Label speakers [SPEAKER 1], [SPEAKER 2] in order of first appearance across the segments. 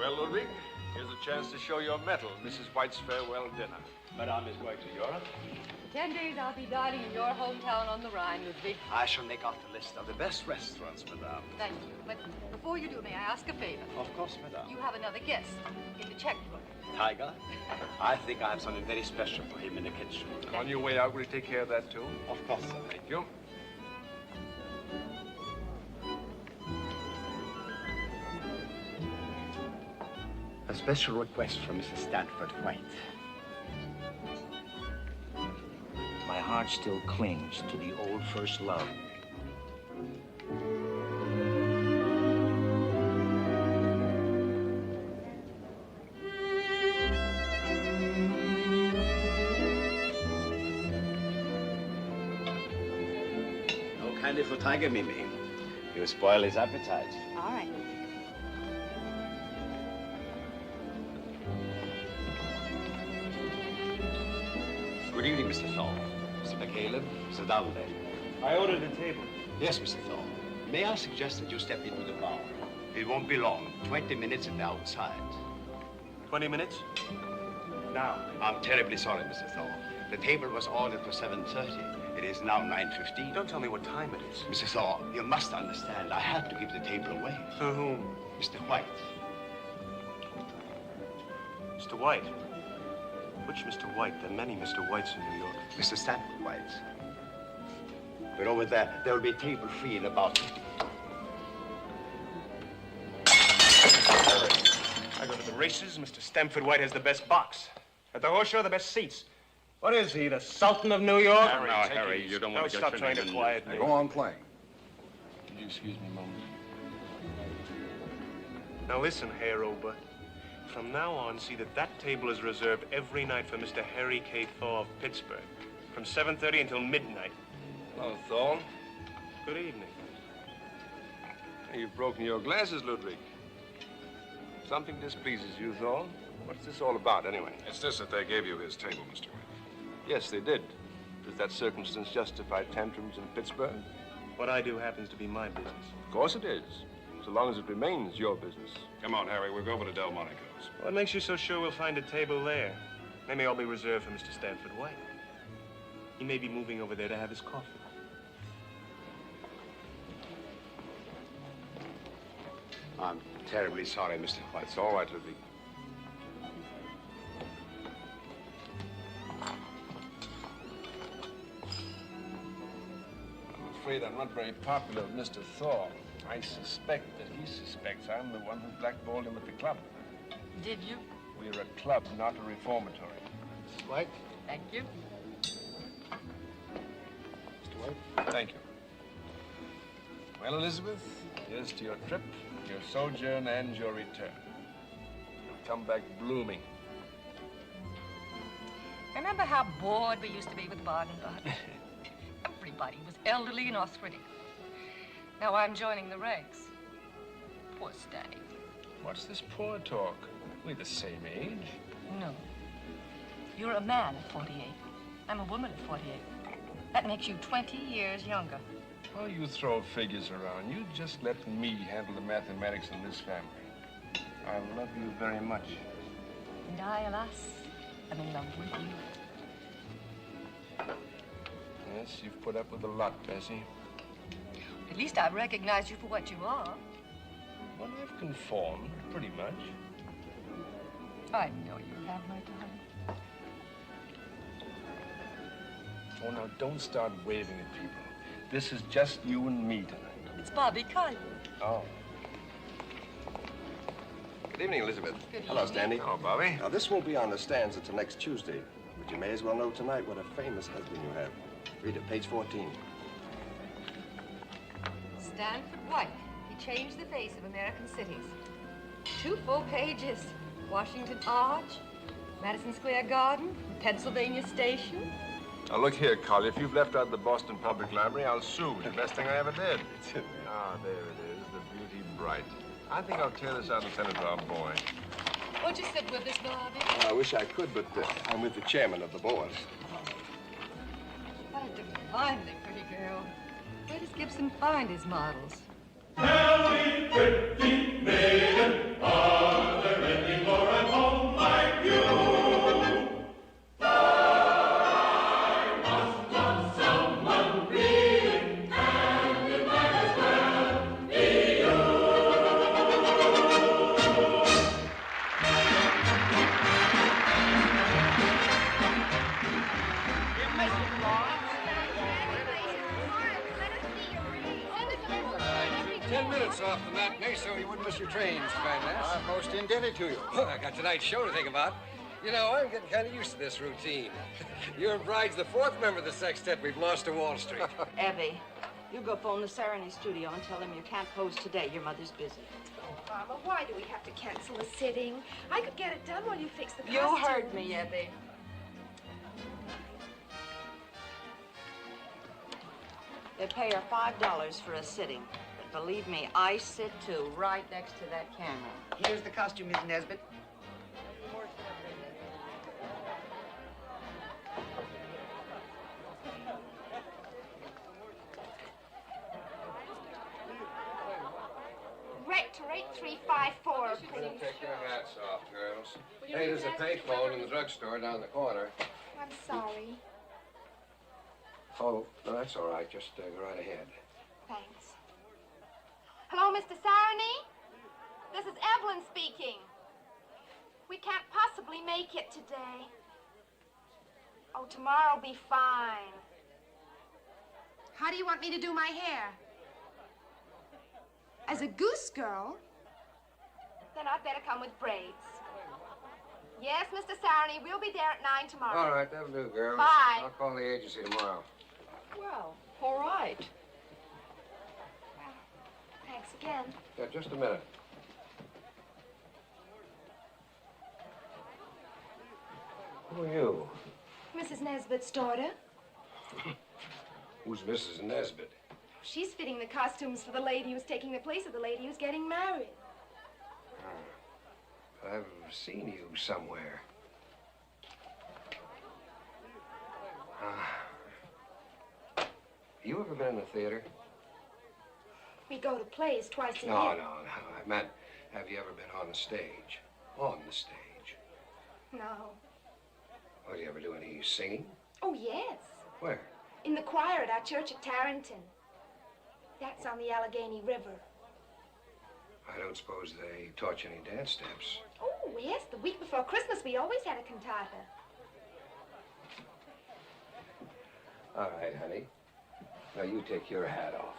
[SPEAKER 1] Well, Ludwig, here's a chance to show your mettle. Mrs. White's farewell dinner.
[SPEAKER 2] Madame is going to Europe.
[SPEAKER 3] In 10 days, I'll be dining in your hometown on the Rhine, Ludwig.
[SPEAKER 2] I shall make out the list of the best restaurants, Madame.
[SPEAKER 3] Thank you. But before you do, may I ask a favor?
[SPEAKER 2] Of course, Madame.
[SPEAKER 3] You have another guest in the check room.
[SPEAKER 2] Tiger? I think I have something very special for him in the kitchen.
[SPEAKER 1] On your way out, will you take care of that, too?
[SPEAKER 2] Of course, sir.
[SPEAKER 1] Thank you.
[SPEAKER 2] A special request from Mrs. Stanford White.
[SPEAKER 4] My heart still clings to the old first love.
[SPEAKER 2] No candy for Tiger, Mimi. You spoil his appetite.
[SPEAKER 3] All right.
[SPEAKER 2] Good evening, Mr. Thaw. Mr. McCaleb, Mr. Donnelly.
[SPEAKER 5] I ordered a table.
[SPEAKER 2] Yes, Mr. Thaw. May I suggest that you step into the bar? It won't be long. 20 minutes at the outside.
[SPEAKER 5] 20 minutes? Now.
[SPEAKER 2] I'm terribly sorry, Mr. Thaw. The table was ordered for 7:30. It is now 9:15.
[SPEAKER 5] Don't tell me what time it is.
[SPEAKER 2] Mr. Thaw, you must understand, I had to give the table away.
[SPEAKER 5] To whom?
[SPEAKER 2] Mr. White.
[SPEAKER 5] Mr. White. Which Mr. White? There are many Mr. Whites in New York.
[SPEAKER 2] Mr. Stanford White. But over there, there will be a table free in about...
[SPEAKER 5] I go to the races. Mr. Stanford White has the best box. At the horse show, the best seats. What is he, the Sultan of New York?
[SPEAKER 1] Harry,
[SPEAKER 5] You don't want to stop trying to quiet me.
[SPEAKER 1] Go on playing. Could you excuse me a moment?
[SPEAKER 5] Now listen, Herr Ober. From now on, see that that table is reserved every night for Mr. Harry K. Thaw of Pittsburgh, from 7:30 until midnight.
[SPEAKER 1] Hello, Thaw.
[SPEAKER 5] Good evening.
[SPEAKER 1] You've broken your glasses, Ludwig. Something displeases you, Thaw. What's this all about, anyway?
[SPEAKER 6] It's this that they gave you his table, Mr. White.
[SPEAKER 1] Yes, they did. Does that circumstance justify tantrums in Pittsburgh?
[SPEAKER 5] What I do happens to be my business.
[SPEAKER 1] Of course it is, so long as it remains your business.
[SPEAKER 6] Come on, Harry, we'll go over to Delmonico's.
[SPEAKER 5] What makes you so sure we'll find a table there? They may all be reserved for Mr. Stanford White. He may be moving over there to have his coffee.
[SPEAKER 2] I'm terribly sorry, Mr. White.
[SPEAKER 1] It's all right, Ludwig. I'm afraid I'm not very popular with Mr. Thaw. I suspect that he suspects I'm the one who blackballed him at the club.
[SPEAKER 3] Did you?
[SPEAKER 1] We're a club, not a reformatory. Mrs. White?
[SPEAKER 3] Thank you.
[SPEAKER 1] Mr. White? Thank you. Well, Elizabeth, here's to your trip, your sojourn, and your return. You'll come back blooming.
[SPEAKER 3] Remember how bored we used to be with bargain garden? Everybody was elderly and arthritic. Now I'm joining the ranks. Poor Stanny.
[SPEAKER 1] What's this poor talk? We're the same age.
[SPEAKER 3] No. You're a man at 48. I'm a woman at 48. That makes you 20 years younger.
[SPEAKER 1] Oh, you throw figures around. You just let me handle the mathematics in this family. I love you very much.
[SPEAKER 3] And I, alas, am in love with you.
[SPEAKER 1] Yes, you've put up with a lot, Bessie.
[SPEAKER 3] At least I've recognized you for what you are.
[SPEAKER 1] Well, I've conformed, pretty much.
[SPEAKER 3] I know you have, my darling.
[SPEAKER 1] Oh, now, don't start waving at people. This is just you and me tonight.
[SPEAKER 3] It's Bobby Collins.
[SPEAKER 1] Oh.
[SPEAKER 7] Good evening, Elizabeth.
[SPEAKER 3] Good
[SPEAKER 7] Hello,
[SPEAKER 3] evening.
[SPEAKER 7] Stanley.
[SPEAKER 1] Oh, Bobby.
[SPEAKER 7] Now, this won't be on the stands until next Tuesday, but you may as well know tonight what a famous husband you have. Read it, page 14.
[SPEAKER 3] Stanford White. He changed the face of American cities. 2 full pages. Washington Arch, Madison Square Garden, Pennsylvania Station.
[SPEAKER 1] Now, look here, Collie. If you've left out the Boston Public Library, I'll sue. It's the best thing I ever did. Ah, there it is, the Beauty Bright. I think I'll tear this out and send it to our boy.
[SPEAKER 3] Won't you sit with us, Bobby?
[SPEAKER 7] I wish I could, but I'm with the chairman of the board.
[SPEAKER 3] What a divinely pretty girl. Where does Gibson find his models?
[SPEAKER 8] Very pretty maiden are the so you wouldn't miss your train, Mr. Van Ness.
[SPEAKER 9] I'm most indebted to you.
[SPEAKER 8] I got tonight's show to think about. You know, I'm getting kind of used to this routine. Your bride's the fourth member of the sextet we've lost to Wall Street.
[SPEAKER 10] Evie, you go phone the Serenity studio and tell them you can't pose today. Your mother's busy.
[SPEAKER 11] Oh, Mama, why do we have to cancel a sitting? I could get it done while you fix the costume.
[SPEAKER 10] You heard me, Evie. They pay her $5 for a sitting. But believe me, I sit too, right next to that camera.
[SPEAKER 9] Here's the costume, Miss Nesbit.
[SPEAKER 11] Rectorate 354, please.
[SPEAKER 8] Take your hats off, girls. Hey, there's a payphone in the drugstore down the corner.
[SPEAKER 11] I'm sorry.
[SPEAKER 8] Oh, no, that's all right. Just go right ahead.
[SPEAKER 11] Thanks. Hello, Mr. Sarony? This is Evelyn speaking. We can't possibly make it today. Oh, tomorrow'll be fine. How do you want me to do my hair? As a goose girl? Then I'd better come with braids. Yes, Mr. Sarony, we'll be there at 9 tomorrow.
[SPEAKER 8] All right, that'll do, girls.
[SPEAKER 11] Bye.
[SPEAKER 8] I'll call the agency tomorrow.
[SPEAKER 10] Well, all right.
[SPEAKER 11] Well, thanks again.
[SPEAKER 8] Yeah, just a minute. Who are you?
[SPEAKER 11] Mrs. Nesbit's daughter.
[SPEAKER 8] Who's Mrs. Nesbit?
[SPEAKER 11] She's fitting the costumes for the lady who's taking the place of the lady who's getting married.
[SPEAKER 8] I've seen you somewhere. You ever been in the theater?
[SPEAKER 11] We go to plays twice a year.
[SPEAKER 8] No. I meant, have you ever been on the stage? On the stage?
[SPEAKER 11] No.
[SPEAKER 8] Oh, do you ever do any singing?
[SPEAKER 11] Oh, yes.
[SPEAKER 8] Where?
[SPEAKER 11] In the choir at our church at Tarrenton. That's on the Allegheny River.
[SPEAKER 8] I don't suppose they taught you any dance steps.
[SPEAKER 11] Oh, yes. The week before Christmas, we always had a cantata.
[SPEAKER 8] All right, honey. Now you take your hat off.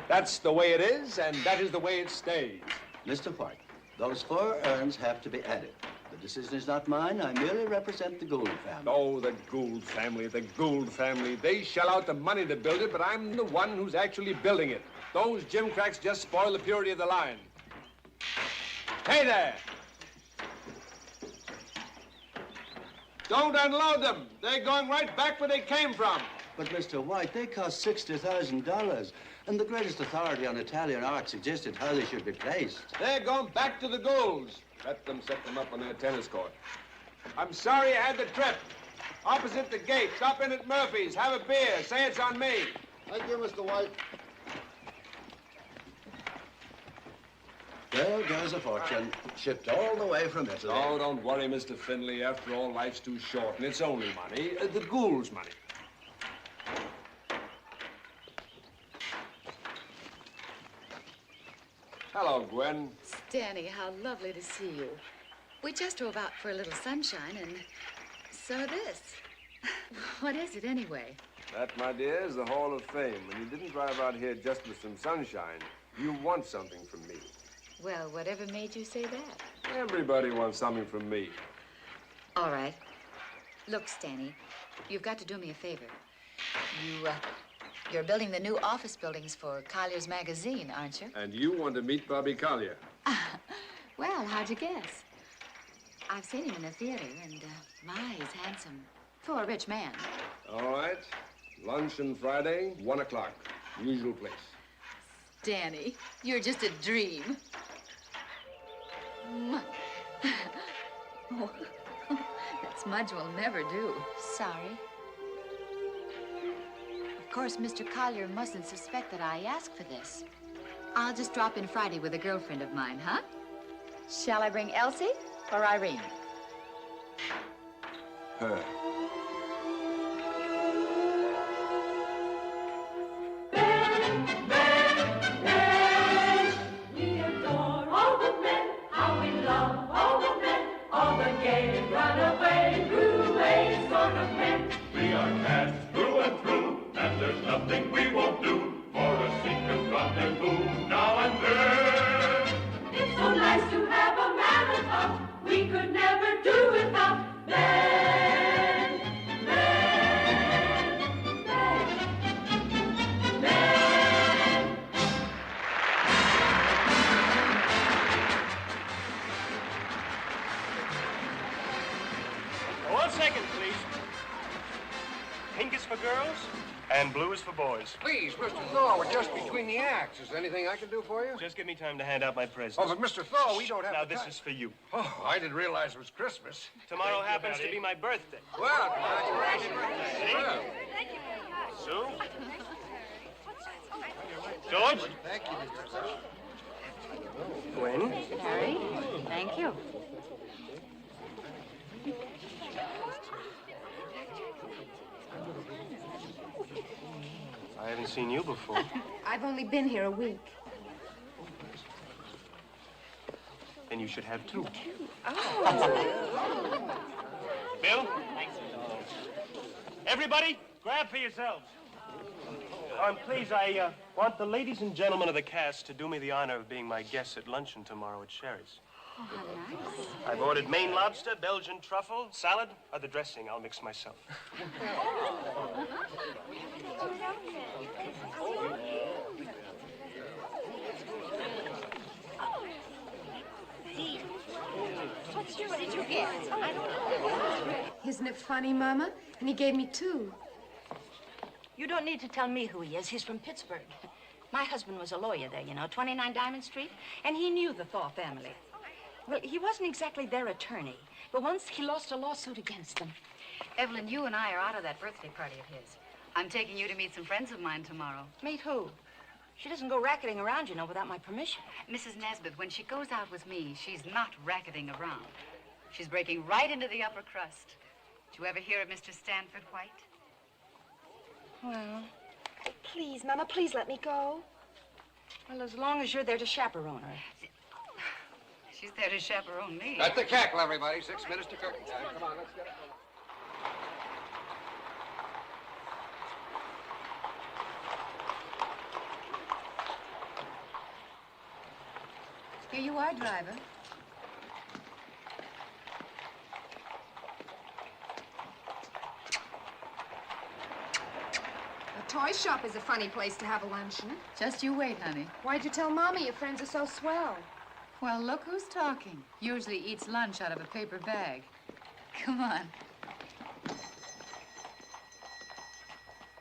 [SPEAKER 12] That's the way it is, and that is the way it stays.
[SPEAKER 13] Mr. White, those 4 urns have to be added. The decision is not mine. I merely represent the Gould family.
[SPEAKER 12] Oh, the Gould family, the Gould family. They shell out the money to build it, but I'm the one who's actually building it. Those gimcracks just spoil the purity of the line. Hey there! Don't unload them. They're going right back where they came from.
[SPEAKER 13] But, Mr. White, they cost $60,000, and the greatest authority on Italian art suggested how they should be placed.
[SPEAKER 12] They're going back to the Goulds. Let them set them up on their tennis court. I'm sorry I had the trip. Opposite the gate. Stop in at Murphy's. Have a beer. Say it's on me.
[SPEAKER 9] Thank you, Mr. White.
[SPEAKER 13] There goes a fortune, shipped all the way from Italy.
[SPEAKER 12] Oh, don't worry, Mr. Finley. After all, life's too short, and it's only money. The Gould's money. Hello, Gwen.
[SPEAKER 14] Stanny, how lovely to see you. We just drove out for a little sunshine and saw this. What is it, anyway?
[SPEAKER 12] That, my dear, is the Hall of Fame. And you didn't drive out here just with some sunshine. You want something from me.
[SPEAKER 14] Well, whatever made you say that?
[SPEAKER 12] Everybody wants something from me.
[SPEAKER 14] All right. Look, Stanny, you've got to do me a favor. You're building the new office buildings for Collier's magazine, aren't you?
[SPEAKER 12] And you want to meet Bobby Collier.
[SPEAKER 14] Well, how'd you guess? I've seen him in the theater, and my, he's handsome. For a rich man.
[SPEAKER 12] All right. Luncheon Friday, 1 o'clock. Usual place.
[SPEAKER 14] Danny, you're just a dream. Oh, that smudge will never do. Sorry. Of course, Mr. Collier mustn't suspect that I asked for this. I'll just drop in Friday with a girlfriend of mine, huh? Shall I bring Elsie or Irene?
[SPEAKER 12] Her.
[SPEAKER 15] run away through a sort of men. We are cats through and through, and there's nothing we won't do for a secret rendezvous now and then. It's so nice to have a man about. We could never do without men. Men, men, men.
[SPEAKER 5] One second, please. Pink is for girls, and blue is for boys.
[SPEAKER 8] Please, Mr. Thaw, we're just between the acts. Is there anything I can do for you?
[SPEAKER 5] Just give me time to hand out my presents.
[SPEAKER 8] Oh, but Mr. Thaw, we don't have
[SPEAKER 5] Now,
[SPEAKER 8] the
[SPEAKER 5] this
[SPEAKER 8] time.
[SPEAKER 5] is for you.
[SPEAKER 8] Oh, I didn't realize it was Christmas.
[SPEAKER 5] Tomorrow happens to be my birthday.
[SPEAKER 8] Well, congratulations. Well.
[SPEAKER 5] Sue? George?
[SPEAKER 9] Thank you, Mr. Thaw.
[SPEAKER 5] Gwen?
[SPEAKER 14] Harry, thank you.
[SPEAKER 5] I haven't seen you before.
[SPEAKER 3] I've only been here a week.
[SPEAKER 5] Then you should have two.
[SPEAKER 3] Oh.
[SPEAKER 5] Bill? Everybody, grab for yourselves. Please, I want the ladies and gentlemen of the cast to do me the honor of being my guests at luncheon tomorrow at Sherry's.
[SPEAKER 14] Oh, how nice.
[SPEAKER 5] I've ordered Maine lobster, Belgian truffle, salad, or the dressing I'll mix myself.
[SPEAKER 14] What did you get? I don't know.
[SPEAKER 3] Isn't it funny, Mama? And he gave me two.
[SPEAKER 10] You don't need to tell me who he is. He's from Pittsburgh. My husband was a lawyer there, you know, 29 Diamond Street, and he knew the Thaw family. Well, he wasn't exactly their attorney, but once he lost a lawsuit against them.
[SPEAKER 14] Evelyn, you and I are out of that birthday party of his. I'm taking you to meet some friends of mine tomorrow.
[SPEAKER 10] Meet who? She doesn't go racketing around, you know, without my permission.
[SPEAKER 14] Mrs. Nesbit, when she goes out with me, she's not racketing around. She's breaking right into the upper crust. Did you ever hear of Mr. Stanford White?
[SPEAKER 10] Well,
[SPEAKER 11] Please, Mama, please let me go.
[SPEAKER 10] well, as long as you're there to chaperone her.
[SPEAKER 14] She's there to chaperone me.
[SPEAKER 8] Cut the cackle, everybody. 6 minutes to cooking time. Come on, let's get it.
[SPEAKER 3] Here you are, driver. A toy shop is a funny place to have a luncheon.
[SPEAKER 14] Just you wait, honey.
[SPEAKER 3] Why'd you tell Mommy your friends are so swell?
[SPEAKER 14] Well, look who's talking. Usually eats lunch out of a paper bag. Come on.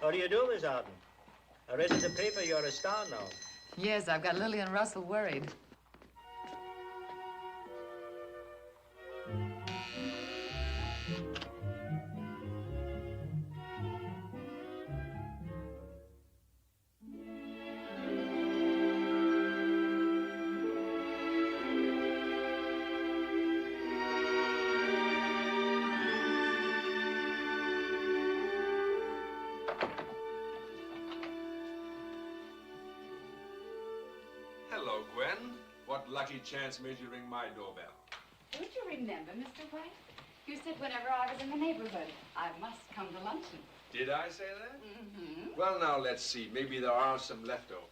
[SPEAKER 4] How do you do, Miss Arden? I read in the paper you're a star now.
[SPEAKER 14] Yes, I've got Lily and Russell worried.
[SPEAKER 1] Hello, Gwen. What lucky chance made you ring my doorbell?
[SPEAKER 14] Don't you remember, Mr. White? You said whenever I was in the neighborhood, I must come to luncheon.
[SPEAKER 1] Did I say that?
[SPEAKER 14] Mm-hmm.
[SPEAKER 1] Well, now, let's see. Maybe there are some leftovers.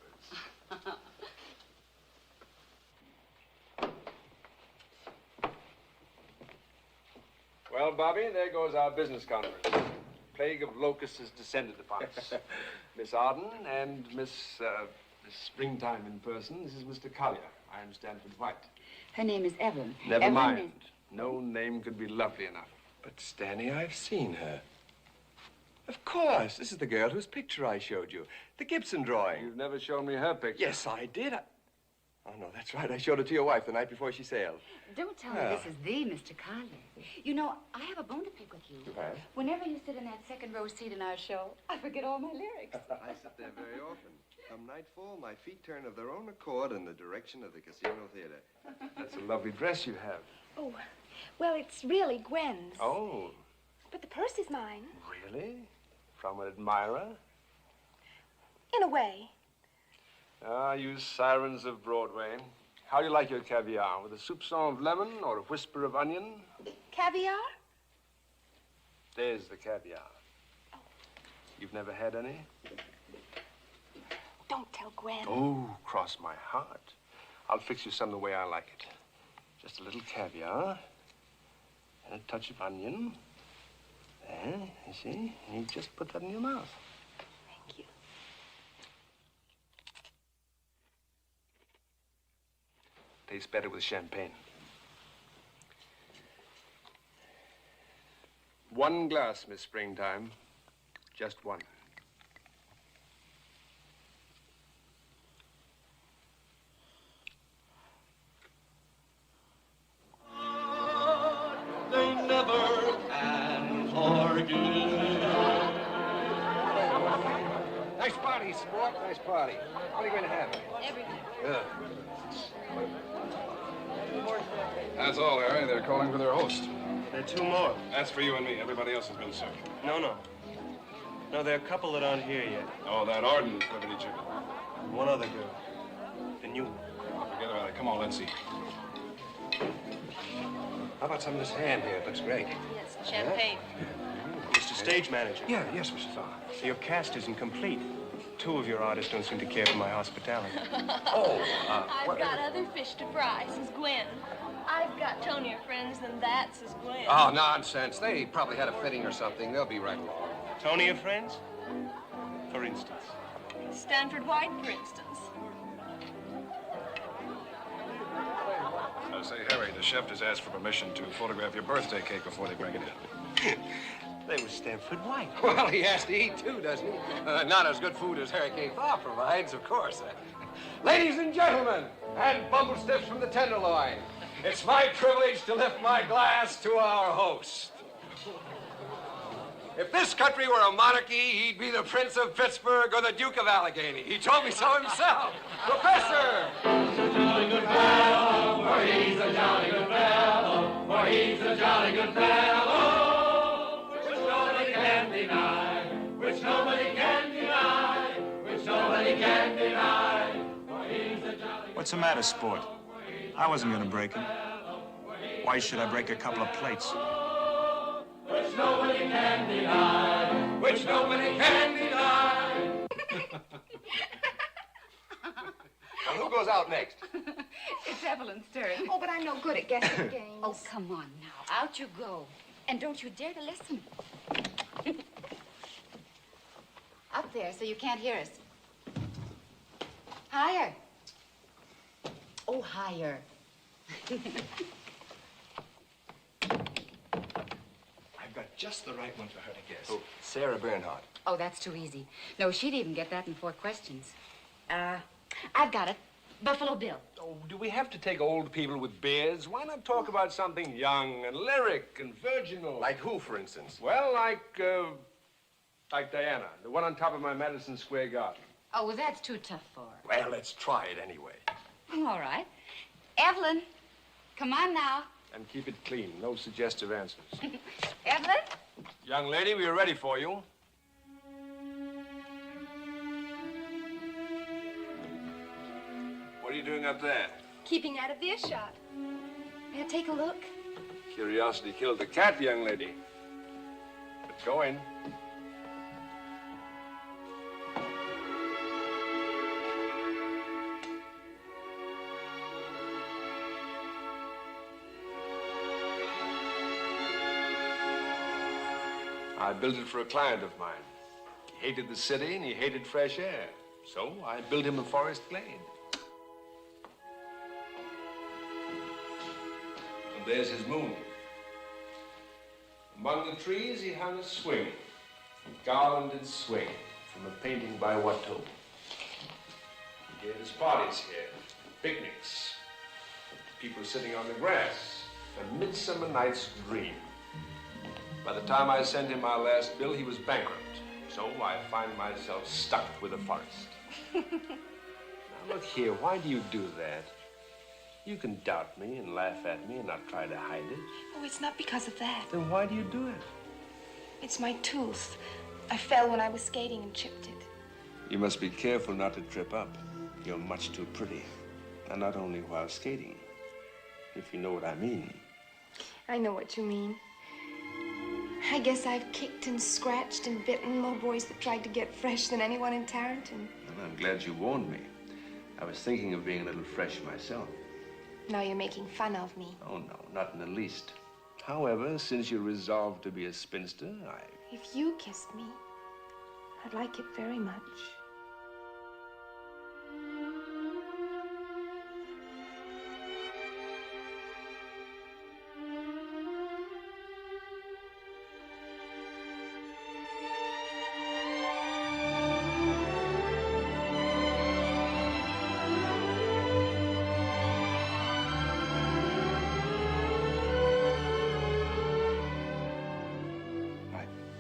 [SPEAKER 1] Well, Bobby, there goes our business conference. Plague of locusts has descended upon us. Miss Arden and Miss Springtime in person. This is Mr. Collier. I am Stanford White.
[SPEAKER 10] Her name is Evelyn.
[SPEAKER 1] Never
[SPEAKER 10] Evelyn
[SPEAKER 1] mind. No name could be lovely enough. But, Stanny, I've seen her. Of course. This is the girl whose picture I showed you. The Gibson drawing. You've never shown me her picture. Yes, I did. Oh, no, that's right. I showed it to your wife the night before she sailed.
[SPEAKER 14] Don't tell me this is the Mr. Collier. You know, I have a bone to pick with you.
[SPEAKER 1] You have?
[SPEAKER 14] Whenever you sit in that second row seat in our show, I forget all my lyrics.
[SPEAKER 7] I sit there very often. Come nightfall, my feet turn of their own accord in the direction of the casino theater.
[SPEAKER 1] That's a lovely dress you have.
[SPEAKER 11] Oh, well, it's really Gwen's.
[SPEAKER 1] Oh,
[SPEAKER 11] But the purse is mine.
[SPEAKER 1] really? From an admirer?
[SPEAKER 11] In a way.
[SPEAKER 1] Ah, you sirens of Broadway. How do you like your caviar? With a soupçon of lemon or a whisper of onion?
[SPEAKER 11] Caviar?
[SPEAKER 12] There's the caviar. You've never had any?
[SPEAKER 11] Don't tell Gwen.
[SPEAKER 12] Oh, cross my heart. I'll fix you some the way I like it. Just a little caviar and a touch of onion. There, you see? And you just put that in your mouth.
[SPEAKER 11] Thank you.
[SPEAKER 12] Tastes better with champagne. 1 glass, Miss Springtime. Just 1.
[SPEAKER 15] They never can forgive.
[SPEAKER 8] Nice party, sport. Nice party. What are you going to have?
[SPEAKER 3] Everything.
[SPEAKER 8] Good.
[SPEAKER 6] That's all, Harry. They're calling for their host.
[SPEAKER 5] There are 2 more.
[SPEAKER 6] That's for you and me. Everybody else has been served.
[SPEAKER 5] No. No, there are a couple that aren't here yet.
[SPEAKER 6] Oh, that ardent liberty chicken.
[SPEAKER 5] One other girl. The new one.
[SPEAKER 6] Forget about it. Come on, let's see.
[SPEAKER 8] How about some of this ham here? It looks great.
[SPEAKER 3] Yes, champagne.
[SPEAKER 5] Mr. Stage Manager.
[SPEAKER 12] Yes, Mr. Thaw.
[SPEAKER 5] Your cast isn't complete. 2 of your artists don't seem to care for my hospitality.
[SPEAKER 3] I've got other fish to fry, says Gwen. I've got tonier friends than that, says Gwen.
[SPEAKER 8] Oh, nonsense. They probably had a fitting or something. They'll be right along.
[SPEAKER 5] Tony of friends? For instance.
[SPEAKER 3] Stanford White, for instance.
[SPEAKER 6] Say, Harry, the chef has asked for permission to photograph your birthday cake before they bring it in.
[SPEAKER 5] They were Stanford White.
[SPEAKER 8] Well, he has to eat, too, doesn't he? Not as good food as Harry K. Thaw provides, of course. Ladies and gentlemen, and bumble stiffs from the Tenderloin, it's my privilege to lift my glass to our host. If this country were a monarchy, he'd be the Prince of Pittsburgh or the Duke of Allegheny. He told me so himself. Professor!
[SPEAKER 15] He's a jolly good fellow, for he's a jolly good fellow, for he's a jolly good fellow, which nobody can deny, which nobody can deny, which nobody can deny, for he's a jolly
[SPEAKER 16] What's the matter, sport? I wasn't gonna break him. Why should I break a couple of plates?
[SPEAKER 15] which nobody can deny, which nobody can deny.
[SPEAKER 8] Well, who goes out next?
[SPEAKER 14] It's Evelyn's turn.
[SPEAKER 11] Oh, but I'm no good at guessing games.
[SPEAKER 14] Oh, come on now. Out you go. And don't you dare to listen. Up there so you can't hear us. Higher. Oh, higher.
[SPEAKER 12] I've got just the right one for her to guess.
[SPEAKER 8] Oh, Sarah Bernhardt.
[SPEAKER 14] Oh, that's too easy. No, she'd even get that in 4 questions. I've got it. Buffalo Bill.
[SPEAKER 12] Oh, do we have to take old people with beards? Why not talk about something young and lyric and virginal?
[SPEAKER 8] Like who, for instance?
[SPEAKER 12] Well, like Diana, the one on top of my Madison Square Garden.
[SPEAKER 14] Oh, well, that's too tough for her.
[SPEAKER 8] Well, let's try it anyway.
[SPEAKER 14] All right. Evelyn, come on now.
[SPEAKER 12] And keep it clean. No suggestive answers.
[SPEAKER 14] Evelyn?
[SPEAKER 12] Young lady, we are ready for you. What are you doing up there?
[SPEAKER 11] Keeping out of earshot. May I take a look?
[SPEAKER 12] Curiosity killed the cat, young lady. But go in. I built it for a client of mine. He hated the city and he hated fresh air. So I built him a forest glade. And there's his moon. Among the trees, he hung a swing, a garlanded swing from a painting by Watteau. He gave his parties here, picnics, people sitting on the grass, a midsummer night's dream. By the time I sent him my last bill, he was bankrupt. So I find myself stuck with a forest. Now, look here, why do you do that? You can doubt me and laugh at me and not try to hide it.
[SPEAKER 11] Oh, it's not because of that.
[SPEAKER 12] Then why do you do it?
[SPEAKER 11] It's my tooth. I fell when I was skating and chipped it.
[SPEAKER 12] You must be careful not to trip up. You're much too pretty. And not only while skating, if you know what I mean.
[SPEAKER 11] I know what you mean. I guess I've kicked and scratched and bitten more boys that tried to get fresh than anyone in Tarleton.
[SPEAKER 12] Well, I'm glad you warned me. I was thinking of being a little fresh myself.
[SPEAKER 11] Now you're making fun of me.
[SPEAKER 12] Oh, no, not in the least. However, since you're resolved to be a spinster,
[SPEAKER 11] If you kissed me, I'd like it very much.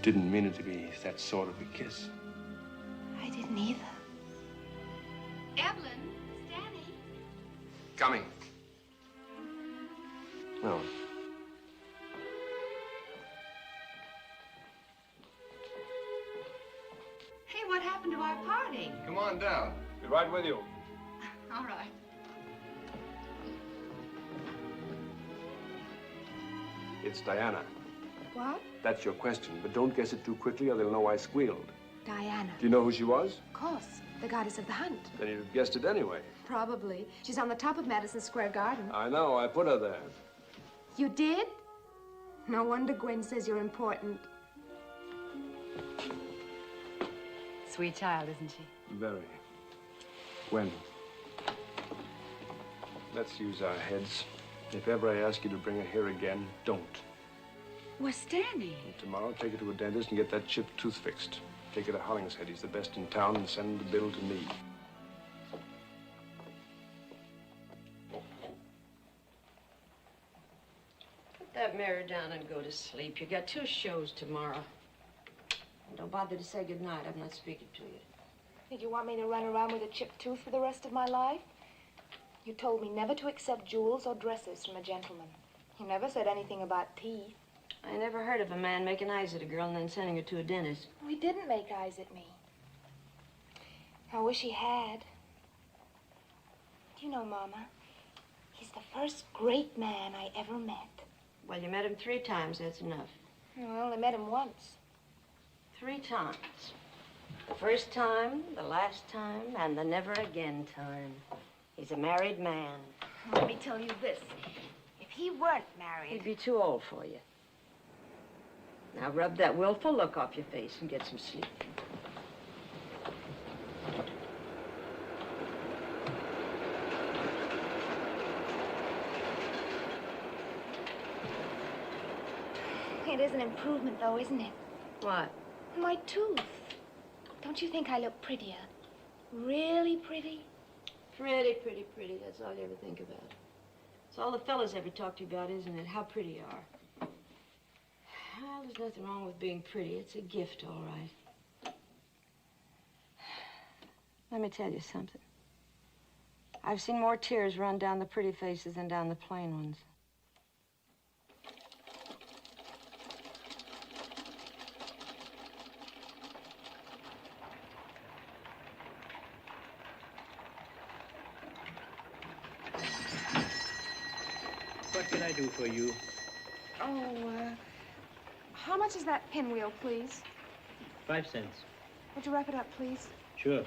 [SPEAKER 12] didn't mean it to be that sort of a kiss.
[SPEAKER 11] I didn't either.
[SPEAKER 14] Evelyn, Stanny.
[SPEAKER 12] Coming. No.
[SPEAKER 10] Hey, what happened to our party?
[SPEAKER 12] Come on down. Be right with you.
[SPEAKER 10] All right.
[SPEAKER 12] It's Diana.
[SPEAKER 11] What?
[SPEAKER 12] That's your question, but don't guess it too quickly or they'll know I squealed.
[SPEAKER 11] Diana.
[SPEAKER 12] Do you know who she was?
[SPEAKER 11] Of course. The goddess of the hunt.
[SPEAKER 12] Then you'd have guessed it anyway.
[SPEAKER 11] Probably. She's on the top of Madison Square Garden.
[SPEAKER 12] I know. I put her there.
[SPEAKER 11] You did? No wonder Gwen says you're important.
[SPEAKER 3] Sweet child, isn't she?
[SPEAKER 12] Very. Gwen. Let's use our heads. If ever I ask you to bring her here again, don't.
[SPEAKER 10] Well, Stanny.
[SPEAKER 12] And tomorrow, take her to a dentist and get that chipped tooth fixed. Take her to Hollingshead. He's the best in town, and send the bill to me.
[SPEAKER 17] Put that mirror down and go to sleep. You got 2 shows tomorrow. And don't bother to say goodnight. I'm not speaking to you.
[SPEAKER 11] Think you want me to run around with a chipped tooth for the rest of my life? You told me never to accept jewels or dresses from a gentleman. You never said anything about teeth.
[SPEAKER 17] I never heard of a man making eyes at a girl and then sending her to a dentist.
[SPEAKER 11] He didn't make eyes at me. I wish he had. Do you know, Mama, he's the first great man I ever met.
[SPEAKER 17] Well, you met him 3 times. That's enough.
[SPEAKER 11] I only met him once.
[SPEAKER 17] 3 times. The first time, the last time, and the never again time. He's a married man.
[SPEAKER 11] Let me tell you this. If he weren't married...
[SPEAKER 17] He'd be too old for you. Now rub that willful look off your face and get some sleep.
[SPEAKER 11] It is an improvement, though, isn't it?
[SPEAKER 17] What?
[SPEAKER 11] My tooth. Don't you think I look prettier? Really pretty?
[SPEAKER 17] Pretty, pretty, pretty. That's all you ever think about. It's all the fellas ever talk to you about, isn't it? How pretty you are. Well, there's nothing wrong with being pretty. It's a gift, all right. Let me tell you something. I've seen more tears run down the pretty faces than down the plain ones.
[SPEAKER 4] What can I do for you?
[SPEAKER 11] Oh, how much is that pinwheel, please?
[SPEAKER 4] 5 cents.
[SPEAKER 11] Would you wrap it up, please?
[SPEAKER 4] Sure.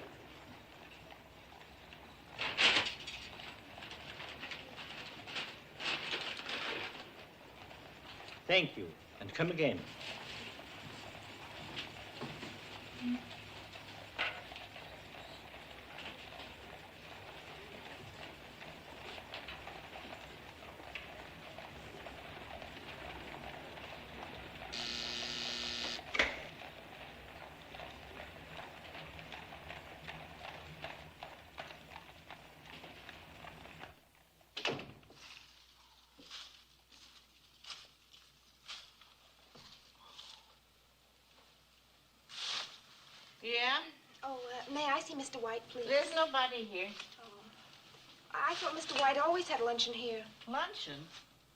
[SPEAKER 4] Thank you, and come again.
[SPEAKER 18] Yeah?
[SPEAKER 11] Oh, may I see Mr. White, please?
[SPEAKER 18] There's nobody here.
[SPEAKER 11] Oh. I thought Mr. White always had luncheon here.
[SPEAKER 18] Luncheon?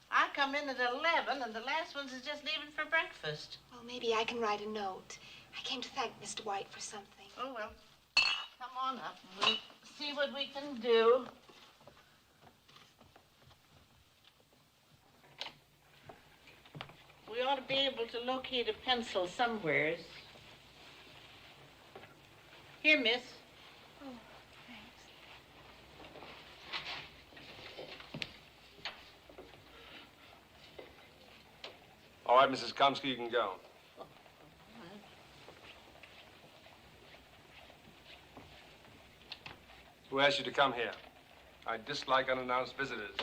[SPEAKER 18] I come in at 11, and the last one's is just leaving for breakfast.
[SPEAKER 11] Well, maybe I can write a note. I came to thank Mr. White for something.
[SPEAKER 18] Oh, well, come on up. We'll see what we can do. ought to be able to locate a pencil somewheres. Here, miss.
[SPEAKER 11] Oh, thanks.
[SPEAKER 12] All right, Mrs. Komsky, you can go. Who asked you to come here? I dislike unannounced visitors.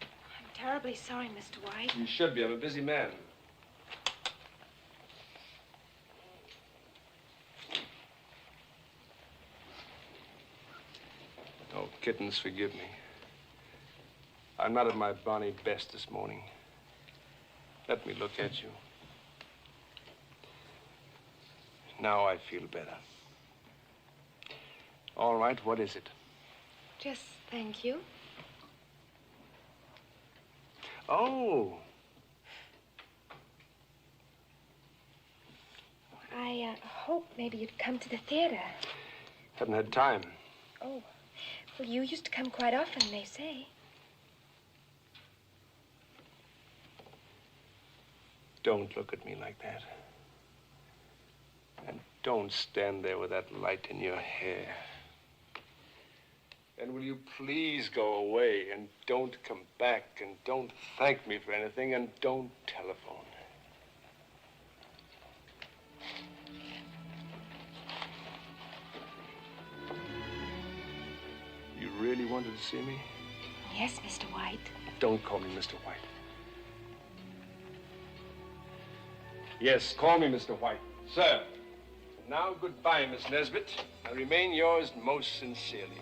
[SPEAKER 11] I'm terribly sorry, Mr. White.
[SPEAKER 12] You should be. I'm a busy man. Oh, kittens, forgive me. I'm not at my bonny best this morning. Let me look at you. Now I feel better. All right, what is it?
[SPEAKER 11] Just thank you.
[SPEAKER 12] Oh.
[SPEAKER 11] I hope maybe you'd come to the theater.
[SPEAKER 12] Haven't had time.
[SPEAKER 11] Oh, well, you used to come quite often, they say.
[SPEAKER 12] Don't look at me like that. And don't stand there with that light in your hair. And will you please go away and don't come back and don't thank me for anything and don't telephone. You really wanted to see me?
[SPEAKER 11] Yes, Mr. White.
[SPEAKER 12] Don't call me Mr. White. Yes, call me Mr. White. Sir. Now, goodbye, Miss Nesbit. I remain yours most sincerely.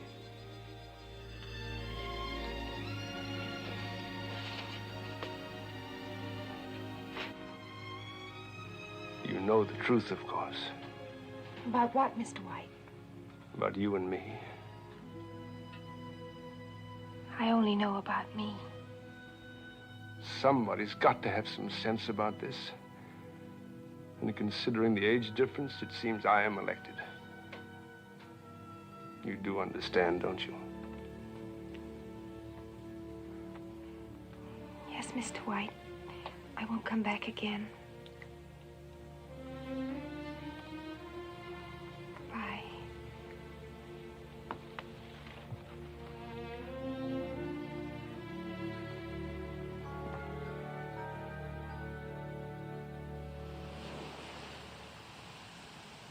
[SPEAKER 12] You know the truth, of course.
[SPEAKER 11] About what, Mr. White?
[SPEAKER 12] About you and me.
[SPEAKER 11] I only know about me.
[SPEAKER 12] Somebody's got to have some sense about this. And considering the age difference, it seems I am elected. You do understand, don't you?
[SPEAKER 11] Yes, Mr. White. I won't come back again. Goodbye.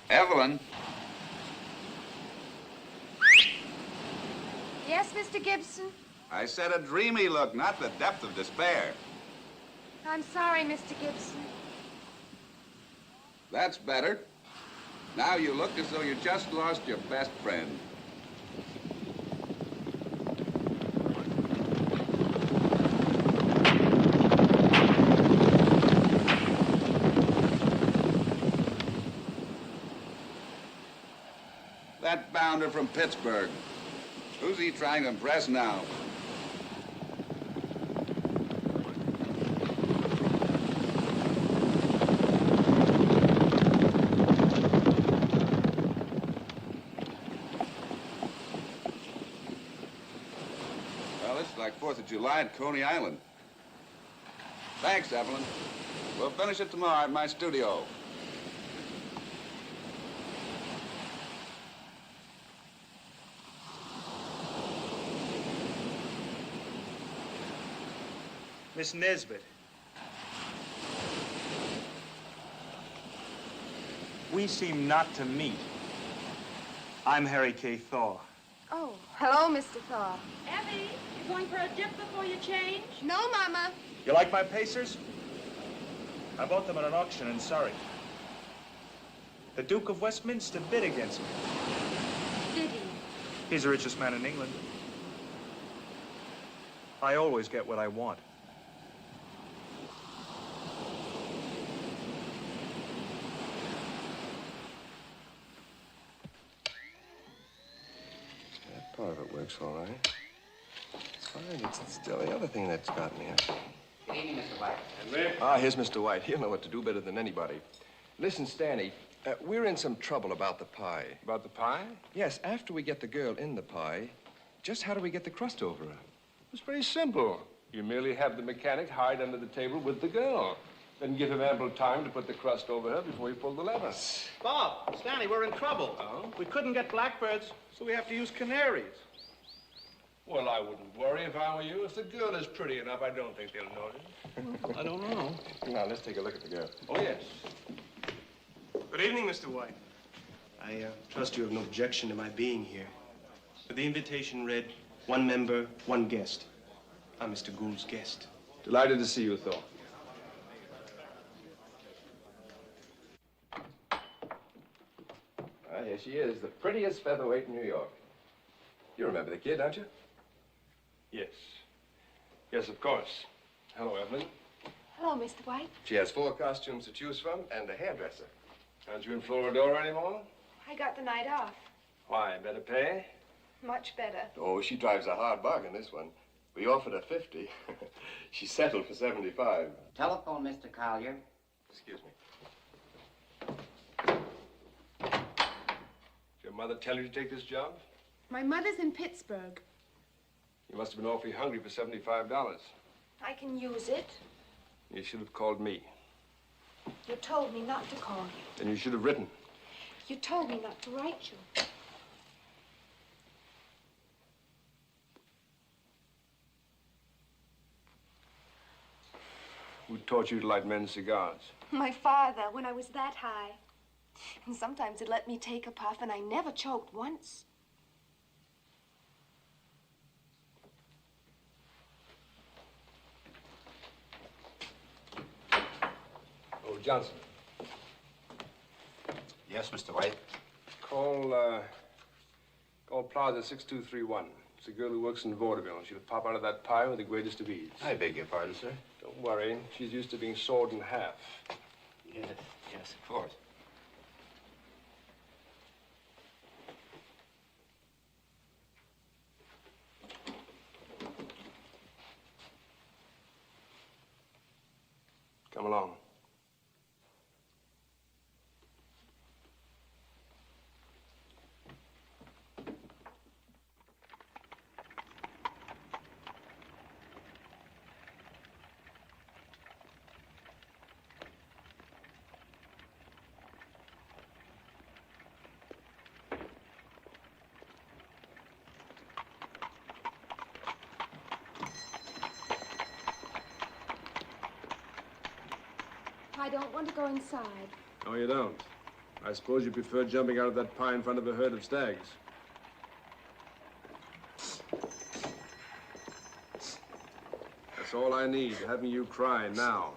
[SPEAKER 19] Evelyn.
[SPEAKER 11] Yes, Mr. Gibson?
[SPEAKER 19] I said a dreamy look, not the depth of despair.
[SPEAKER 11] I'm sorry, Mr. Gibson.
[SPEAKER 19] That's better. Now you look as though you just lost your best friend. That bounder from Pittsburgh. Who's he trying to impress now? Well, it's like 4th of July at Coney Island. Thanks, Evelyn. We'll finish it tomorrow at my studio.
[SPEAKER 16] Miss Nesbit. We seem not to meet. I'm Harry K. Thaw.
[SPEAKER 11] Oh, hello, Mr. Thaw.
[SPEAKER 17] Abby, you going for a dip before you change?
[SPEAKER 11] No, Mama.
[SPEAKER 16] You like my pacers? I bought them at an auction in Surrey. The Duke of Westminster bid against me.
[SPEAKER 17] Did he?
[SPEAKER 16] He's the richest man in England. I always get what I want.
[SPEAKER 7] That part of it works all right. It's fine. It's still the other thing that's got me.
[SPEAKER 20] Good evening, Mr. White.
[SPEAKER 7] Ah, here's Mr. White. He'll know what to do better than anybody. Listen, Stanley, we're in some trouble about the pie.
[SPEAKER 12] About the pie?
[SPEAKER 7] Yes, after we get the girl in the pie, just how do we get the crust over her?
[SPEAKER 12] It's very simple. You merely have the mechanic hide under the table with the girl. Then give him ample time to put the crust over her before he pulled the lever.
[SPEAKER 4] Bob, Stanley, we're in trouble.
[SPEAKER 12] Oh?
[SPEAKER 4] We couldn't get blackbirds, so we have to use canaries.
[SPEAKER 12] Well, I wouldn't worry if I were you. If the girl is pretty enough, I don't think they'll notice.
[SPEAKER 4] I don't know.
[SPEAKER 7] Come on, let's take a look at the girl.
[SPEAKER 12] Oh, yes.
[SPEAKER 5] Good evening, Mr. White.
[SPEAKER 20] I trust you have no objection to my being here. But the invitation read, one member, one guest. I'm Mr. Gould's guest.
[SPEAKER 12] Delighted to see you, Thaw.
[SPEAKER 7] Ah, here she is, the prettiest featherweight in New York. You remember the kid, don't you?
[SPEAKER 12] Yes. Yes, of course. Hello, Evelyn.
[SPEAKER 11] Hello, Mr. White.
[SPEAKER 7] She has 4 costumes to choose from and a hairdresser.
[SPEAKER 12] Aren't you in Floridor anymore?
[SPEAKER 11] I got the night off.
[SPEAKER 12] Why, better pay?
[SPEAKER 11] Much better.
[SPEAKER 7] Oh, she drives a hard bargain, this one. We offered her 50. She settled for 75.
[SPEAKER 9] Telephone, Mr. Collier.
[SPEAKER 7] Excuse me.
[SPEAKER 12] Did your mother tell you to take this job?
[SPEAKER 11] My mother's in Pittsburgh.
[SPEAKER 12] You must have been awfully hungry for $75.
[SPEAKER 11] I can use it.
[SPEAKER 12] You should have called me.
[SPEAKER 11] You told me not to call you.
[SPEAKER 12] Then you should have written.
[SPEAKER 11] You told me not to write you.
[SPEAKER 12] Who taught you to light men's cigars?
[SPEAKER 11] My father, when I was that high. And sometimes he'd let me take a puff, and I never choked once.
[SPEAKER 12] Oh, Johnson.
[SPEAKER 2] Yes, Mr. White.
[SPEAKER 12] Call Plaza 6231. It's a girl who works in vaudeville. She'll pop out of that pie with the greatest of ease.
[SPEAKER 2] I beg your pardon, sir.
[SPEAKER 12] Don't worry. She's used to being sawed in half.
[SPEAKER 2] Yes, of course.
[SPEAKER 12] Come along.
[SPEAKER 11] I don't want to go inside.
[SPEAKER 12] No, you don't. I suppose you prefer jumping out of that pie in front of a herd of stags. That's all I need, having you cry now.